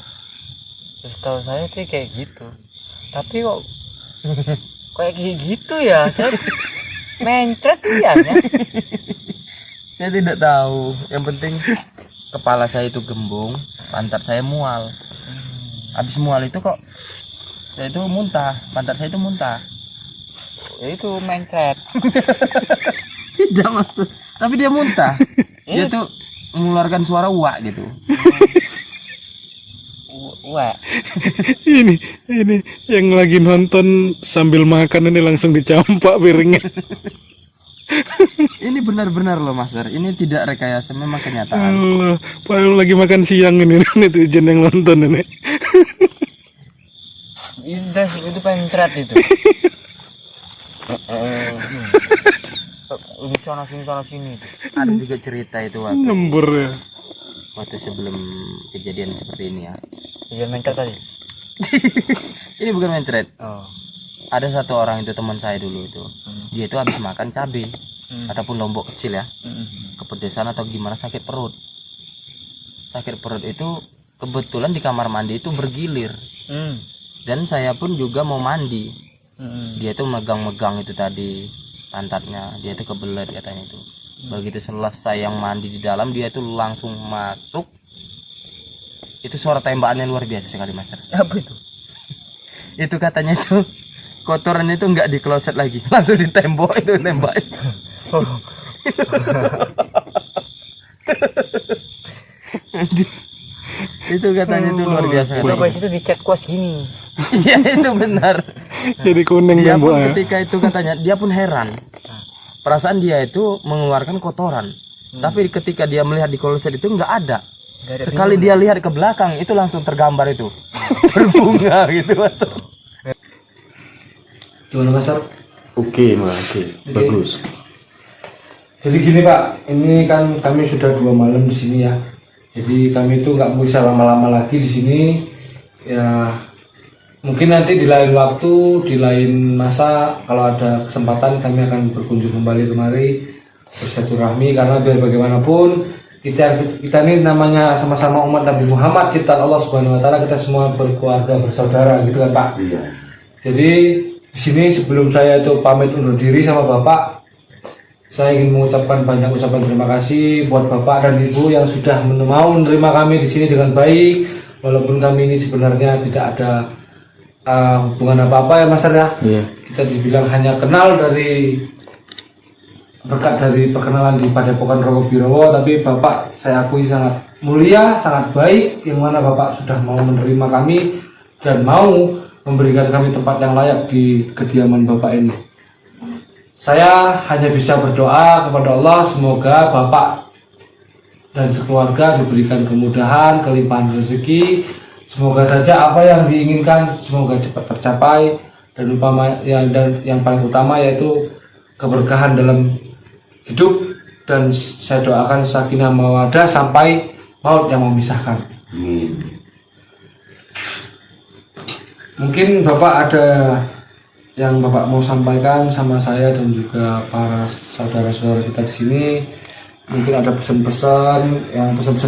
setahu saya sih kayak gitu. Tapi kok kayak gitu ya? Saya mencret ya. Saya tidak tahu. Yang penting kepala saya itu gembung, pantat saya mual. Habis mual itu kok saya itu muntah, pantat saya itu muntah. Ya itu mencret. Tidak Mas tuh, tapi dia muntah. Dia tuh mengeluarkan suara wak gitu. Wah, ini yang lagi nonton sambil makan ini langsung dicampak piringnya. Ini benar-benar loh Master, ini tidak rekayasa, memang kenyataan. Allah, padahal lagi makan siang ini itu Jen yang nonton ini. itu mencret itu. Ini sana sini. Ada juga cerita itu Nyembur ya. waktu sebelum kejadian seperti ini ya. Iya mencret tadi. Ini bukan mencret. Oh. Ada satu orang itu teman saya dulu itu. Dia itu habis makan cabai ataupun lombok kecil ya. Kepedesan atau gimana, sakit perut. Sakit perut itu kebetulan di kamar mandi itu bergilir. Dan saya pun juga mau mandi. Dia itu megang-megang itu tadi pantatnya, dia itu kebelet katanya itu. Begitu selesai yang mandi di dalam, dia itu langsung masuk. Itu suara tembakannya luar biasa sekali Master. Apa itu? Itu katanya itu kotoran itu nggak di kloset lagi, langsung di tembok itu tembak. Itu katanya itu luar biasa. Berapa itu di chat kuas gini. Iya itu benar. Jadi kuning Dia pun temboknya. ketika itu katanya dia pun heran. Perasaan dia itu mengeluarkan kotoran. Tapi ketika dia melihat di kloset itu nggak ada. Sekali dia lihat ke belakang itu langsung tergambar itu berbunga gitu Mas. Gimana Mas Ar? Oke, bagus. Jadi gini Pak, ini kan kami sudah 2 malam di sini ya. Jadi kami itu nggak bisa lama-lama lagi di sini. Ya mungkin nanti di lain waktu, di lain masa kalau ada kesempatan kami akan berkunjung kembali kemari bersilaturahmi, karena biar bagaimanapun kita ini namanya sama-sama umat Nabi Muhammad ciptaan Allah Subhanahu Wa Taala, kita semua berkeluarga bersaudara gitu kan Pak. Iya. Jadi di sini sebelum saya itu pamit undur diri sama Bapak, saya ingin mengucapkan banyak ucapan terima kasih buat Bapak dan Ibu yang sudah mau menerima kami di sini dengan baik, walaupun kami ini sebenarnya tidak ada hubungan apa-apa ya Mas Ar ya. Kita dibilang hanya kenal dari berkat dari perkenalan di Padepokan Rogo Birowo, tapi Bapak saya akui sangat mulia, sangat baik, yang mana Bapak sudah mau menerima kami dan mau memberikan kami tempat yang layak di kediaman Bapak ini. Saya hanya bisa berdoa kepada Allah semoga Bapak dan sekeluarga diberikan kemudahan, kelimpahan rezeki. Semoga saja apa yang diinginkan semoga cepat tercapai, dan yang paling utama yaitu keberkahan dalam hidup, dan saya doakan sakinah mawaddah sampai maut yang memisahkan. Mungkin Bapak ada yang Bapak mau sampaikan sama saya dan juga para saudara-saudara kita di sini. Mungkin ada pesan-pesan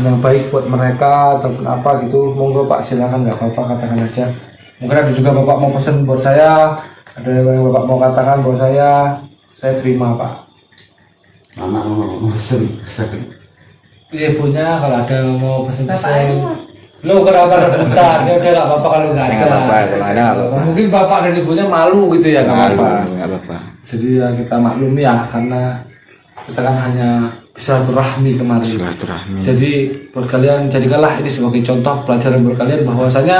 yang baik buat mereka ataupun apa gitu. Monggo Pak, silakan, nggak apa-apa, katakan aja. Mungkin ada juga Bapak mau pesan buat saya, ada yang Bapak mau katakan buat saya terima Pak. Mama mau pesen. Iya punya, kalau ada yang mau pesen-pesen. Lo kenapa rebutan? Ya udah nggak apa-apa kalau nggak ada. Nggak apa-apa, kalau ada nggak apa-apa. Mungkin Bapak dan Ibunya malu gitu ya, nggak apa-apa. Nggak apa-apa. Jadi ya kita maklumi ya, karena kita kan hanya silaturahmi kemarin. Silaturahmi. Jadi buat kalian, jadikanlah ini sebagai contoh pelajaran buat kalian bahwasanya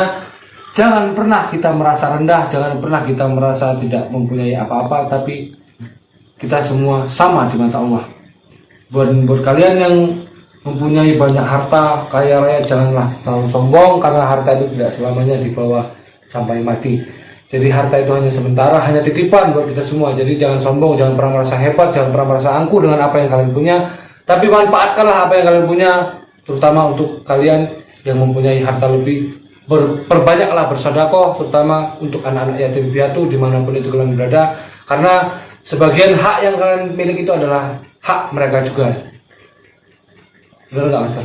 jangan pernah kita merasa rendah, jangan pernah kita merasa tidak mempunyai apa-apa, tapi kita semua sama di mata Allah. Buat kalian yang mempunyai banyak harta, kaya raya, janganlah terlalu sombong, karena harta itu tidak selamanya dibawa sampai mati. Jadi harta itu hanya sementara, hanya titipan buat kita semua. Jadi jangan sombong, jangan pernah merasa hebat, jangan pernah merasa angkuh dengan apa yang kalian punya. Tapi manfaatkanlah apa yang kalian punya, terutama untuk kalian yang mempunyai harta lebih. Perbanyaklah bersedekah, terutama untuk anak-anak yatim piatu dimanapun itu kalian berada, karena sebagian hak yang kalian miliki itu adalah hak mereka juga. Benar nggak Mas?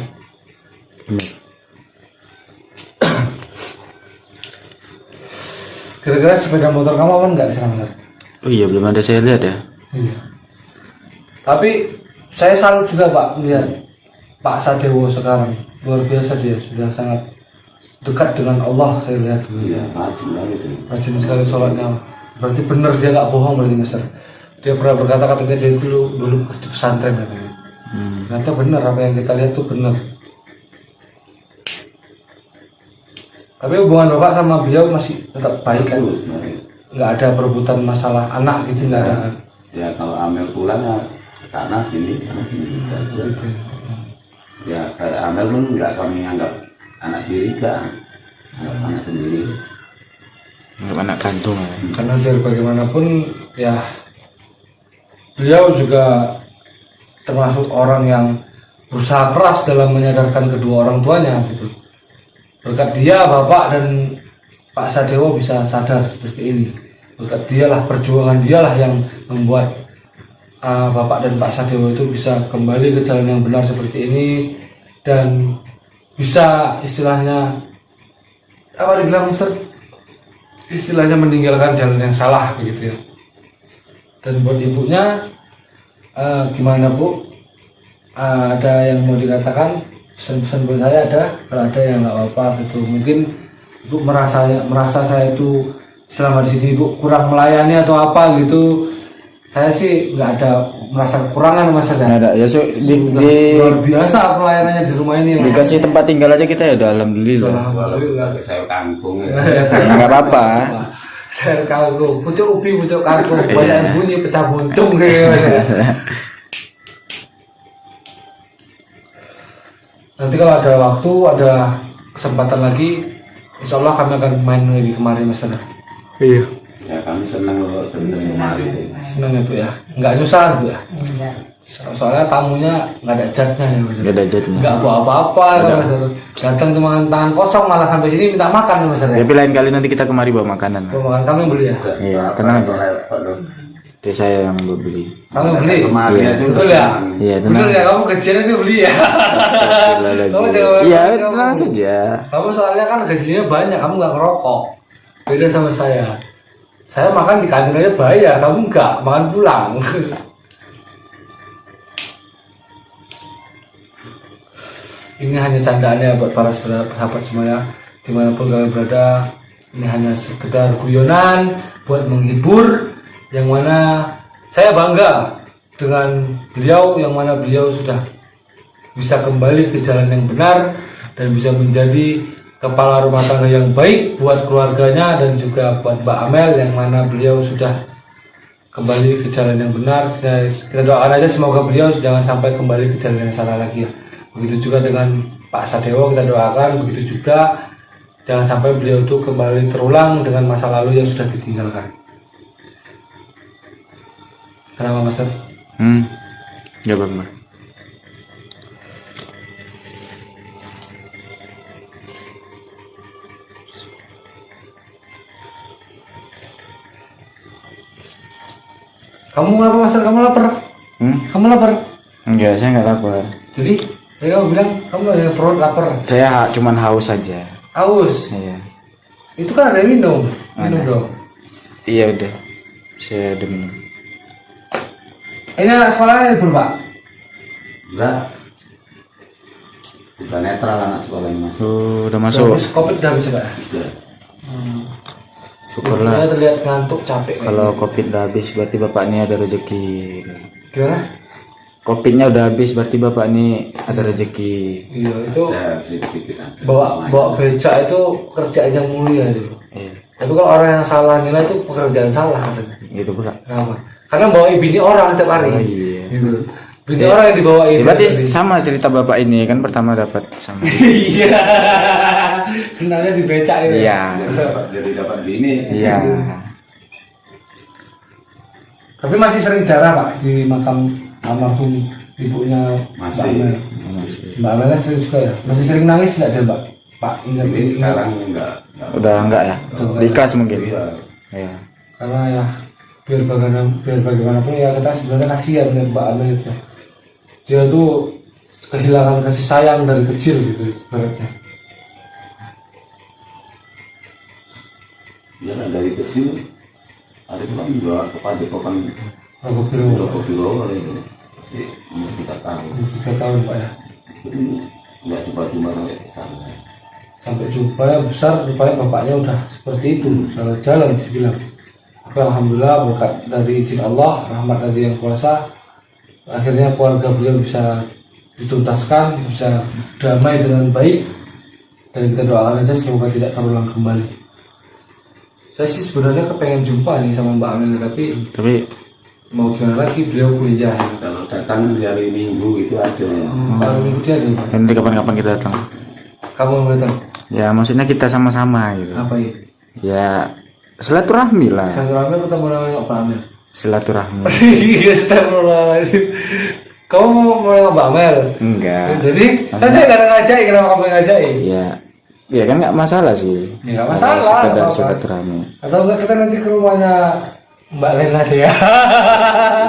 Kira-kira sepeda motor kamu aman nggak di sana, Mas? Oh iya, belum ada saya lihat ya. Iya. Tapi saya salut juga Pak melihat Pak Sadewo sekarang, luar biasa, dia sudah sangat dekat dengan Allah, saya lihat. Iya, Rajin sekali sholatnya. Berarti benar dia nggak bohong berarti Mas. Dia pernah berkata katanya dia dulu di pesantren katanya. Ternyata benar apa yang kita lihat tuh benar. Tapi hubungan Bapak sama beliau masih tetap baik kan? Nggak ada perebutan masalah anak gitu, nggak ada. Ya kalau Amel pulang ya sana sini gitu aja. Ya kalau Amel pun nggak kami anggap anak diri kan, anggap anak sendiri. Anggap anak kantung ya. Karena biar bagaimanapun ya beliau juga termasuk orang yang berusaha keras dalam menyadarkan kedua orang tuanya gitu. Berkat dia Bapak dan Pak Sadewo bisa sadar seperti ini. Berkat dialah, perjuangan dialah yang membuat Bapak dan Pak Sadewo itu bisa kembali ke jalan yang benar seperti ini, dan bisa istilahnya apa dibilang Ustaz? Istilahnya meninggalkan jalan yang salah begitu ya. Dan buat ibunya gimana Bu? Ada yang mau dikatakan? Pesan-pesan buat saya ada, kalau ada yang nggak apa-apa gitu. Mungkin Ibu merasa saya itu selama di sini Ibu kurang melayani atau apa gitu. Saya sih nggak ada merasa kekurangan Mas. Nggak ada. Ya luar biasa pelayanannya di rumah ini. dikasih tempat tinggal aja kita ya udah alhamdulillah. Alhamdulillah. Saya kampung Ya nggak apa-apa. Saya kagum, pucuk ubi, pucuk kagum, banyak bunyi pecah buntung gitu. Nanti kalau ada waktu, ada kesempatan lagi, insya Allah kami akan main lagi kemarin Mas. Iya. Ya kami senang loh, senang kemarin. Senang ya Bu ya, nggak nyusah Bu ya. Soalnya tamunya nggak ada jatnya ya Mas. Nggak ada jatnya. Nggak apa-apa Mas. Datang cuma tangan kosong malah sampai sini minta makan ya Mas. Tapi lain kali nanti kita kemari bawa makanan. Makan kami beli ya. Iya, tenang aja. Itu saya yang beli. Kamu beli? Kemarin Iya. aja Betul ya? Iya, Betul tenang. ya, kamu gajiannya itu beli ya? Kamu jangan Iya, kamu. tenang saja. Kamu soalnya kan gajinya banyak, kamu nggak ngerokok. Beda sama saya. Saya makan di kantin aja bayar, kamu nggak, makan pulang. Ini hanya candaannya buat para sahabat semuanya, dimanapun kalian berada. Ini hanya sekedar guyonan buat menghibur, yang mana saya bangga dengan beliau, yang mana beliau sudah bisa kembali ke jalan yang benar dan bisa menjadi kepala rumah tangga yang baik buat keluarganya dan juga buat Mbak Amel, yang mana beliau sudah kembali ke jalan yang benar. Kita doakan aja semoga beliau jangan sampai kembali ke jalan yang salah lagi ya. Begitu juga dengan Pak Sadewo, kita doakan begitu juga jangan sampai beliau itu kembali terulang dengan masa lalu yang sudah ditinggalkan. Kenapa Mas? Ya Bang. Kamu apa Mas? Kamu lapar? Kamu lapar? Enggak, saya nggak lapar. Jadi, kamu bilang kamu lagi perut lapar. Saya cuman haus saja. Haus. Iya. Itu kan ada minum. Minum Ada. dong. Iya udah. Saya udah minum. Ini anak sekolahnya libur Pak? Enggak. Udah netral anak sekolah ini Mas. Udah masuk. Habis COVID udah habis Pak? Udah. Syukurlah. Saya terlihat ngantuk, capek. Kalau covid udah habis berarti bapak ini ada rezeki. Gimana? Covidnya udah habis berarti bapak ini ada rezeki. Iya, itu Ya, sedikit bawa becak itu pekerjaan yang mulia itu. Iya. Tapi kalau orang yang salah nilai itu pekerjaan salah katanya. Gitu pula. Kenapa? Karena bawa bini orang setiap hari. Oh, iya. Gitu. Bini orang yang dibawa Ya, berarti sama cerita bapak ini kan pertama dapat sama. Iya. Kenalnya di becak itu. Iya. Jadi dapat bini. Iya. Tapi masih sering jarah Pak di makam almarhum ibunya Masih. Mbak Amel. Mbak Amel sering juga ya. Masih sering nangis nggak dia Mbak? Pak ingat Ini sekarang enggak. Udah enggak ya? Dikas mungkin. Iya. Iya. Karena ya biar bagaimanapun ya kita sebenarnya kasihan dengan Mbak Amel itu. Dia tuh kehilangan kasih sayang dari kecil gitu ibaratnya. Iya kan dari kecil. Ada kan juga kepada kokan Aku bilang berapa kilo itu. Masih umur 3 tahun. 3 tahun Pak ya. Jadi enggak cuma sampai besar. Sampai jumpa ya besar rupanya bapaknya udah seperti itu, salah jalan bisa bilang. Tapi alhamdulillah berkat dari izin Allah, rahmat dari yang kuasa, akhirnya keluarga beliau bisa dituntaskan, bisa damai dengan baik, dan kita doakan aja semoga tidak terulang kembali. Saya sih sebenarnya kepengen jumpa nih sama Mbak Amel, tapi mau gimana lagi, beliau kuliah ya. Kalau datang di hari Minggu itu ada. Baru minggu dia ada Pak. Nanti kapan-kapan kita datang. Kamu mau datang? Ya maksudnya kita sama-sama gitu. Apa ini? Ya silaturahmi lah. Saya Amel ketemu dengan Mbak Amel. Silaturahmi. Iya, astagfirullahaladzim. Kamu mau nengok Mbak Amel? Enggak. Jadi, kan saya gak ada ngajakin, kenapa kamu yang ngajakin? Ya. Ya kan nggak masalah sih. Ya nggak masalah, Sekedar apa-apa. silaturahmi. Atau enggak kita nanti ke rumahnya Mbak Lena aja ya?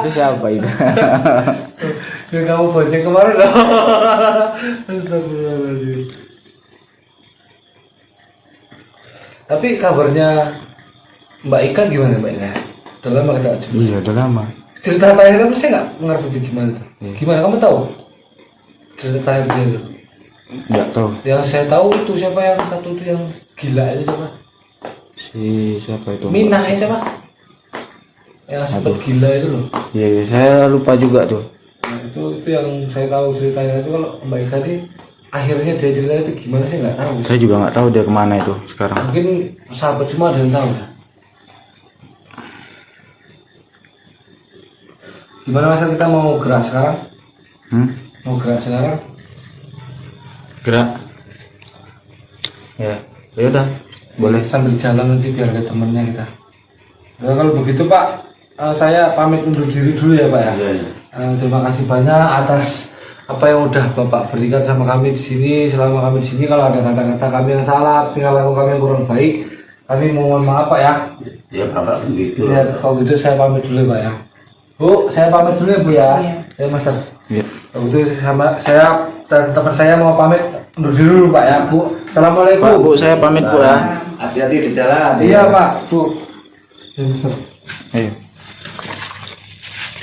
Itu siapa itu? Yang kamu bonceng kemarin loh. Astagfirullahaladzim. Tapi kabarnya Mbak Ika gimana Mbak Ika? Udah lama kita jumpa. Iya udah lama. Cerita terakhir kamu saya nggak ngerti itu gimana tuh. Gimana kamu tahu? Cerita terakhir dia tuh. Nggak tahu. Yang saya tahu itu siapa yang satu itu yang gila itu siapa? Siapa itu? Minah ya siapa? Yang sempat gila itu loh. Iya, iya, saya lupa juga tuh. Nah, itu yang saya tahu ceritanya itu kalau Mbak Ika tadi akhirnya dia cerita itu gimana saya nggak tahu. Saya juga nggak tahu dia kemana itu sekarang. Mungkin sahabat semua ada yang tahu ya. Gimana masa kita mau gerak sekarang? Mau gerak sekarang? Gerak. Ya, ya udah. Boleh sambil jalan nanti biar ada temennya kita. Nah, kalau begitu Pak, saya pamit undur diri dulu ya Pak ya. Terima kasih banyak atas apa yang udah Bapak berikan sama kami di sini. Selama kami di sini, kalau ada kata-kata kami yang salah, tinggal laku kami yang kurang baik, kami mohon maaf Pak ya. Ya Bapak begitu. Ya, kalau gitu saya pamit dulu Pak ya. Bu, saya pamit dulu ya Bu ya. Ya Master. Iya. Kalau gitu sama saya dan teman saya mau pamit undur diri dulu Pak ya Bu. Assalamualaikum. Pak, Bu, saya pamit Bu ya. Hati-hati di jalan. Iya Pak, Bu. Ya, Master. Ayo.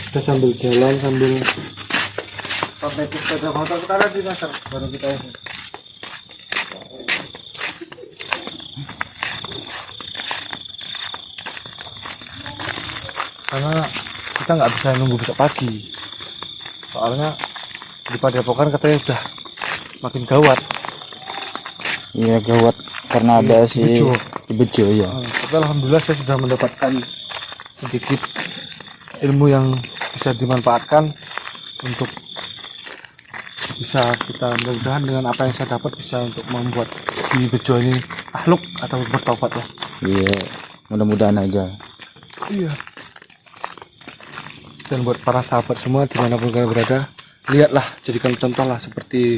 Kita sambil jalan sambil pakai sepeda motor kita ada di Master baru kita ini. Karena kita nggak bisa nunggu besok pagi. soalnya di Padepokan katanya udah makin gawat. Iya gawat karena ada si Bejo. Bejo ya. Tapi alhamdulillah saya sudah mendapatkan sedikit ilmu yang bisa dimanfaatkan untuk bisa kita mudah-mudahan dengan apa yang saya dapat bisa untuk membuat di Bejo ini takluk atau bertobat lah. Iya, mudah-mudahan aja. Iya. Dan buat para sahabat semua dimanapun kalian berada, lihatlah, jadikan contoh lah seperti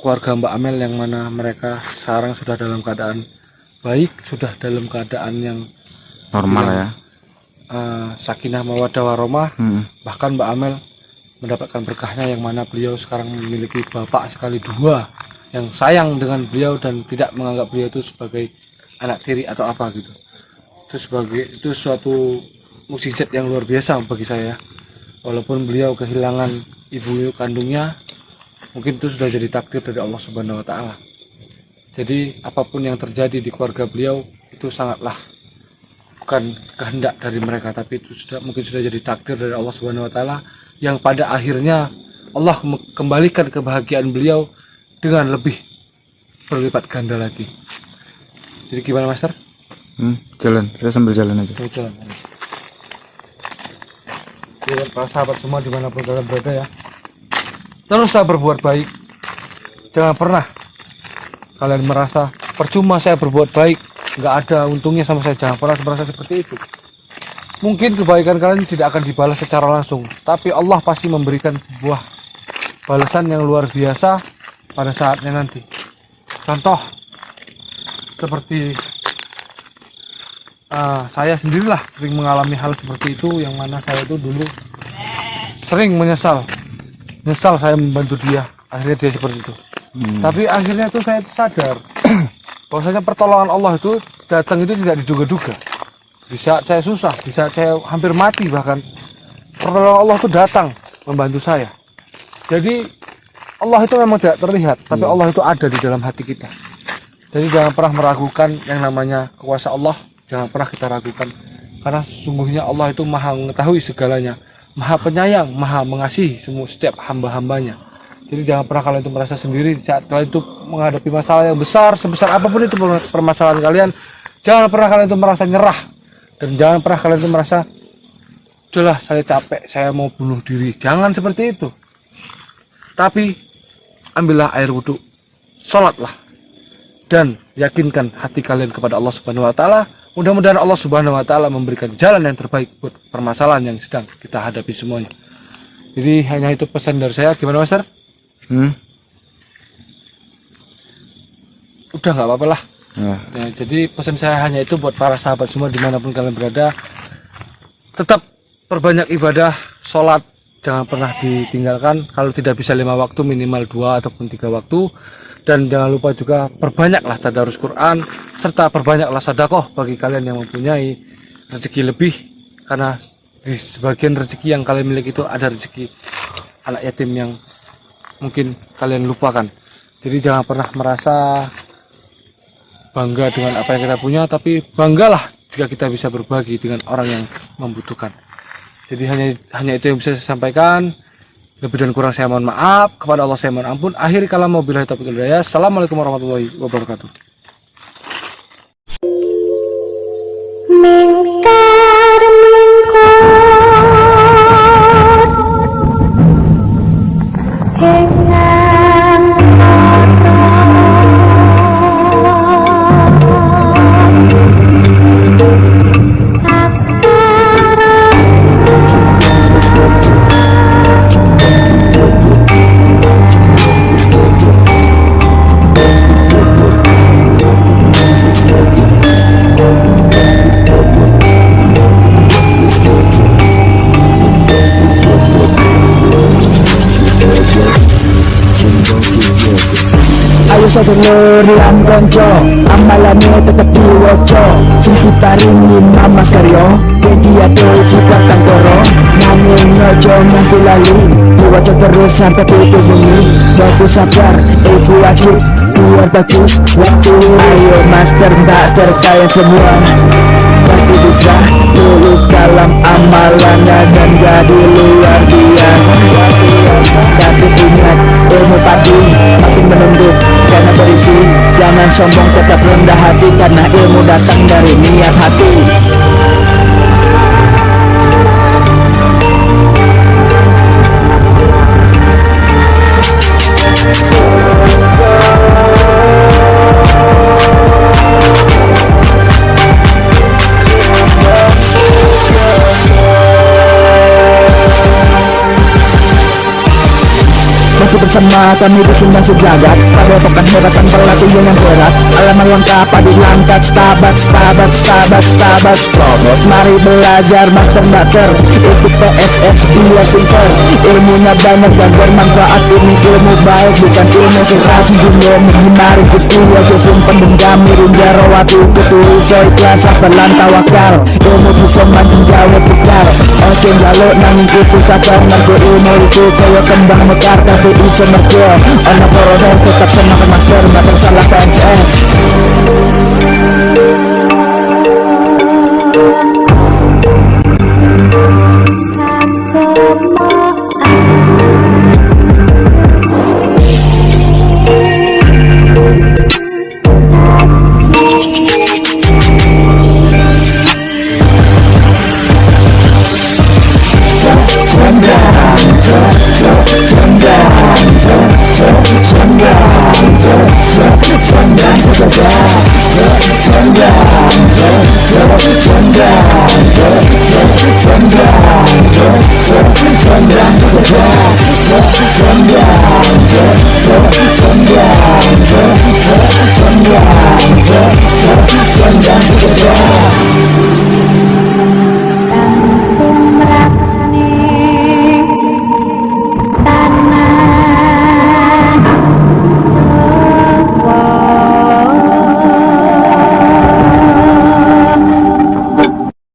keluarga Mbak Amel yang mana mereka sekarang sudah dalam keadaan baik, sudah dalam keadaan yang Normal ya. sakinah mawaddah warahmah. Bahkan Mbak Amel mendapatkan berkahnya yang mana beliau sekarang memiliki bapak sekali dua yang sayang dengan beliau dan tidak menganggap beliau itu sebagai anak tiri atau apa gitu. Itu suatu mukjizat yang luar biasa bagi saya. Walaupun beliau kehilangan ibu kandungnya, mungkin itu sudah jadi takdir dari Allah Subhanahu wa taala. Jadi apapun yang terjadi di keluarga beliau itu sangatlah bukan kehendak dari mereka, tapi itu mungkin sudah jadi takdir dari Allah Subhanahu wa taala yang pada akhirnya Allah kembalikan kebahagiaan beliau dengan lebih berlipat ganda lagi. Jadi gimana Master? Jalan, kita sambil jalan aja. Jalan. Jadi para sahabat semua dimanapun kalian berada ya, teruslah berbuat baik. Jangan pernah kalian merasa percuma saya berbuat baik, nggak ada untungnya sama saya. Jangan pernah merasa seperti itu. Mungkin kebaikan kalian tidak akan dibalas secara langsung, tapi Allah pasti memberikan sebuah balasan yang luar biasa pada saatnya nanti. Contoh seperti saya sendirilah sering mengalami hal seperti itu, yang mana saya itu dulu sering menyesal saya membantu dia, akhirnya dia seperti itu. Tapi akhirnya tuh saya sadar bahwasanya pertolongan Allah itu datang itu tidak diduga-duga. Di saat saya susah, di saat saya hampir mati bahkan, pertolongan Allah itu datang membantu saya. Jadi Allah itu memang tidak terlihat, tapi Allah itu ada di dalam hati kita. Jadi jangan pernah meragukan yang namanya kuasa Allah, jangan pernah kita ragukan, karena sesungguhnya Allah itu maha mengetahui segalanya, maha penyayang, maha mengasihi setiap hamba-hambanya. Jadi jangan pernah kalian itu merasa sendiri saat kalian itu menghadapi masalah yang besar, sebesar apapun itu permasalahan kalian. Jangan pernah kalian itu merasa nyerah, dan jangan pernah kalian itu merasa udahlah saya capek, saya mau bunuh diri. Jangan seperti itu. Tapi ambillah air wudhu, sholatlah, dan yakinkan hati kalian kepada Allah Subhanahu wa taala. Mudah-mudahan Allah Subhanahu wa taala memberikan jalan yang terbaik buat permasalahan yang sedang kita hadapi semuanya. Jadi hanya itu pesan dari saya. Gimana Master? Udah nggak apa-apa lah. Ya, jadi pesan saya hanya itu buat para sahabat semua dimanapun kalian berada. Tetap perbanyak ibadah, sholat, jangan pernah ditinggalkan. Kalau tidak bisa 5 waktu, minimal 2 ataupun 3 waktu. Dan jangan lupa juga perbanyaklah tadarus Quran, serta perbanyaklah sedekah bagi kalian yang mempunyai rezeki lebih, karena di sebagian rezeki yang kalian miliki itu ada rezeki anak yatim yang mungkin kalian lupakan. Jadi jangan pernah merasa bangga dengan apa yang kita punya, tapi banggalah jika kita bisa berbagi dengan orang yang membutuhkan. Jadi hanya itu yang bisa saya sampaikan. Lebih dan kurang saya mohon maaf, kepada Allah saya mohon ampun. Akhir kalam, wabillahi taufiq wal hidayah. Assalamualaikum warahmatullahi wabarakatuh. Sedulur lan konco amalane tetep diwoco sing diparingi Mamas Karyo media dosi kantoro nanging ojo nganti lali diwoco terus sampai titik bumi bagus sabar ibu wajib luar bagus waktu. Ayo master tak terkayang semua, pasti bisa tulus dalam amalannya dan jadi luar biasa. Tapi ingat, ilmu pasti makin menunduk, jangan berisi, jangan sombong, tetap rendah hati karena ilmu datang dari niat hati. Masih bersama kami di sini sejagat, pada pekan hebat tanpa latihan yang berat. Alaman lengkap padi langkat, stabat Strobot. Mari belajar master butter, ikut PSF dia pinter. Ilmunya banyak dan bermanfaat, ini ilmu baik bukan ilmu sensasi. Dunia menghindari ketua josin pendendam, miring jarawati ketui soy klasa pelan tawakal. Ilmu bisa mancing jauh pikar, oke jaluk nanging itu sadar narko ilmu itu kaya kembang mekar. Tapi iso mergo ana proses tetap senang master mater salah PSS.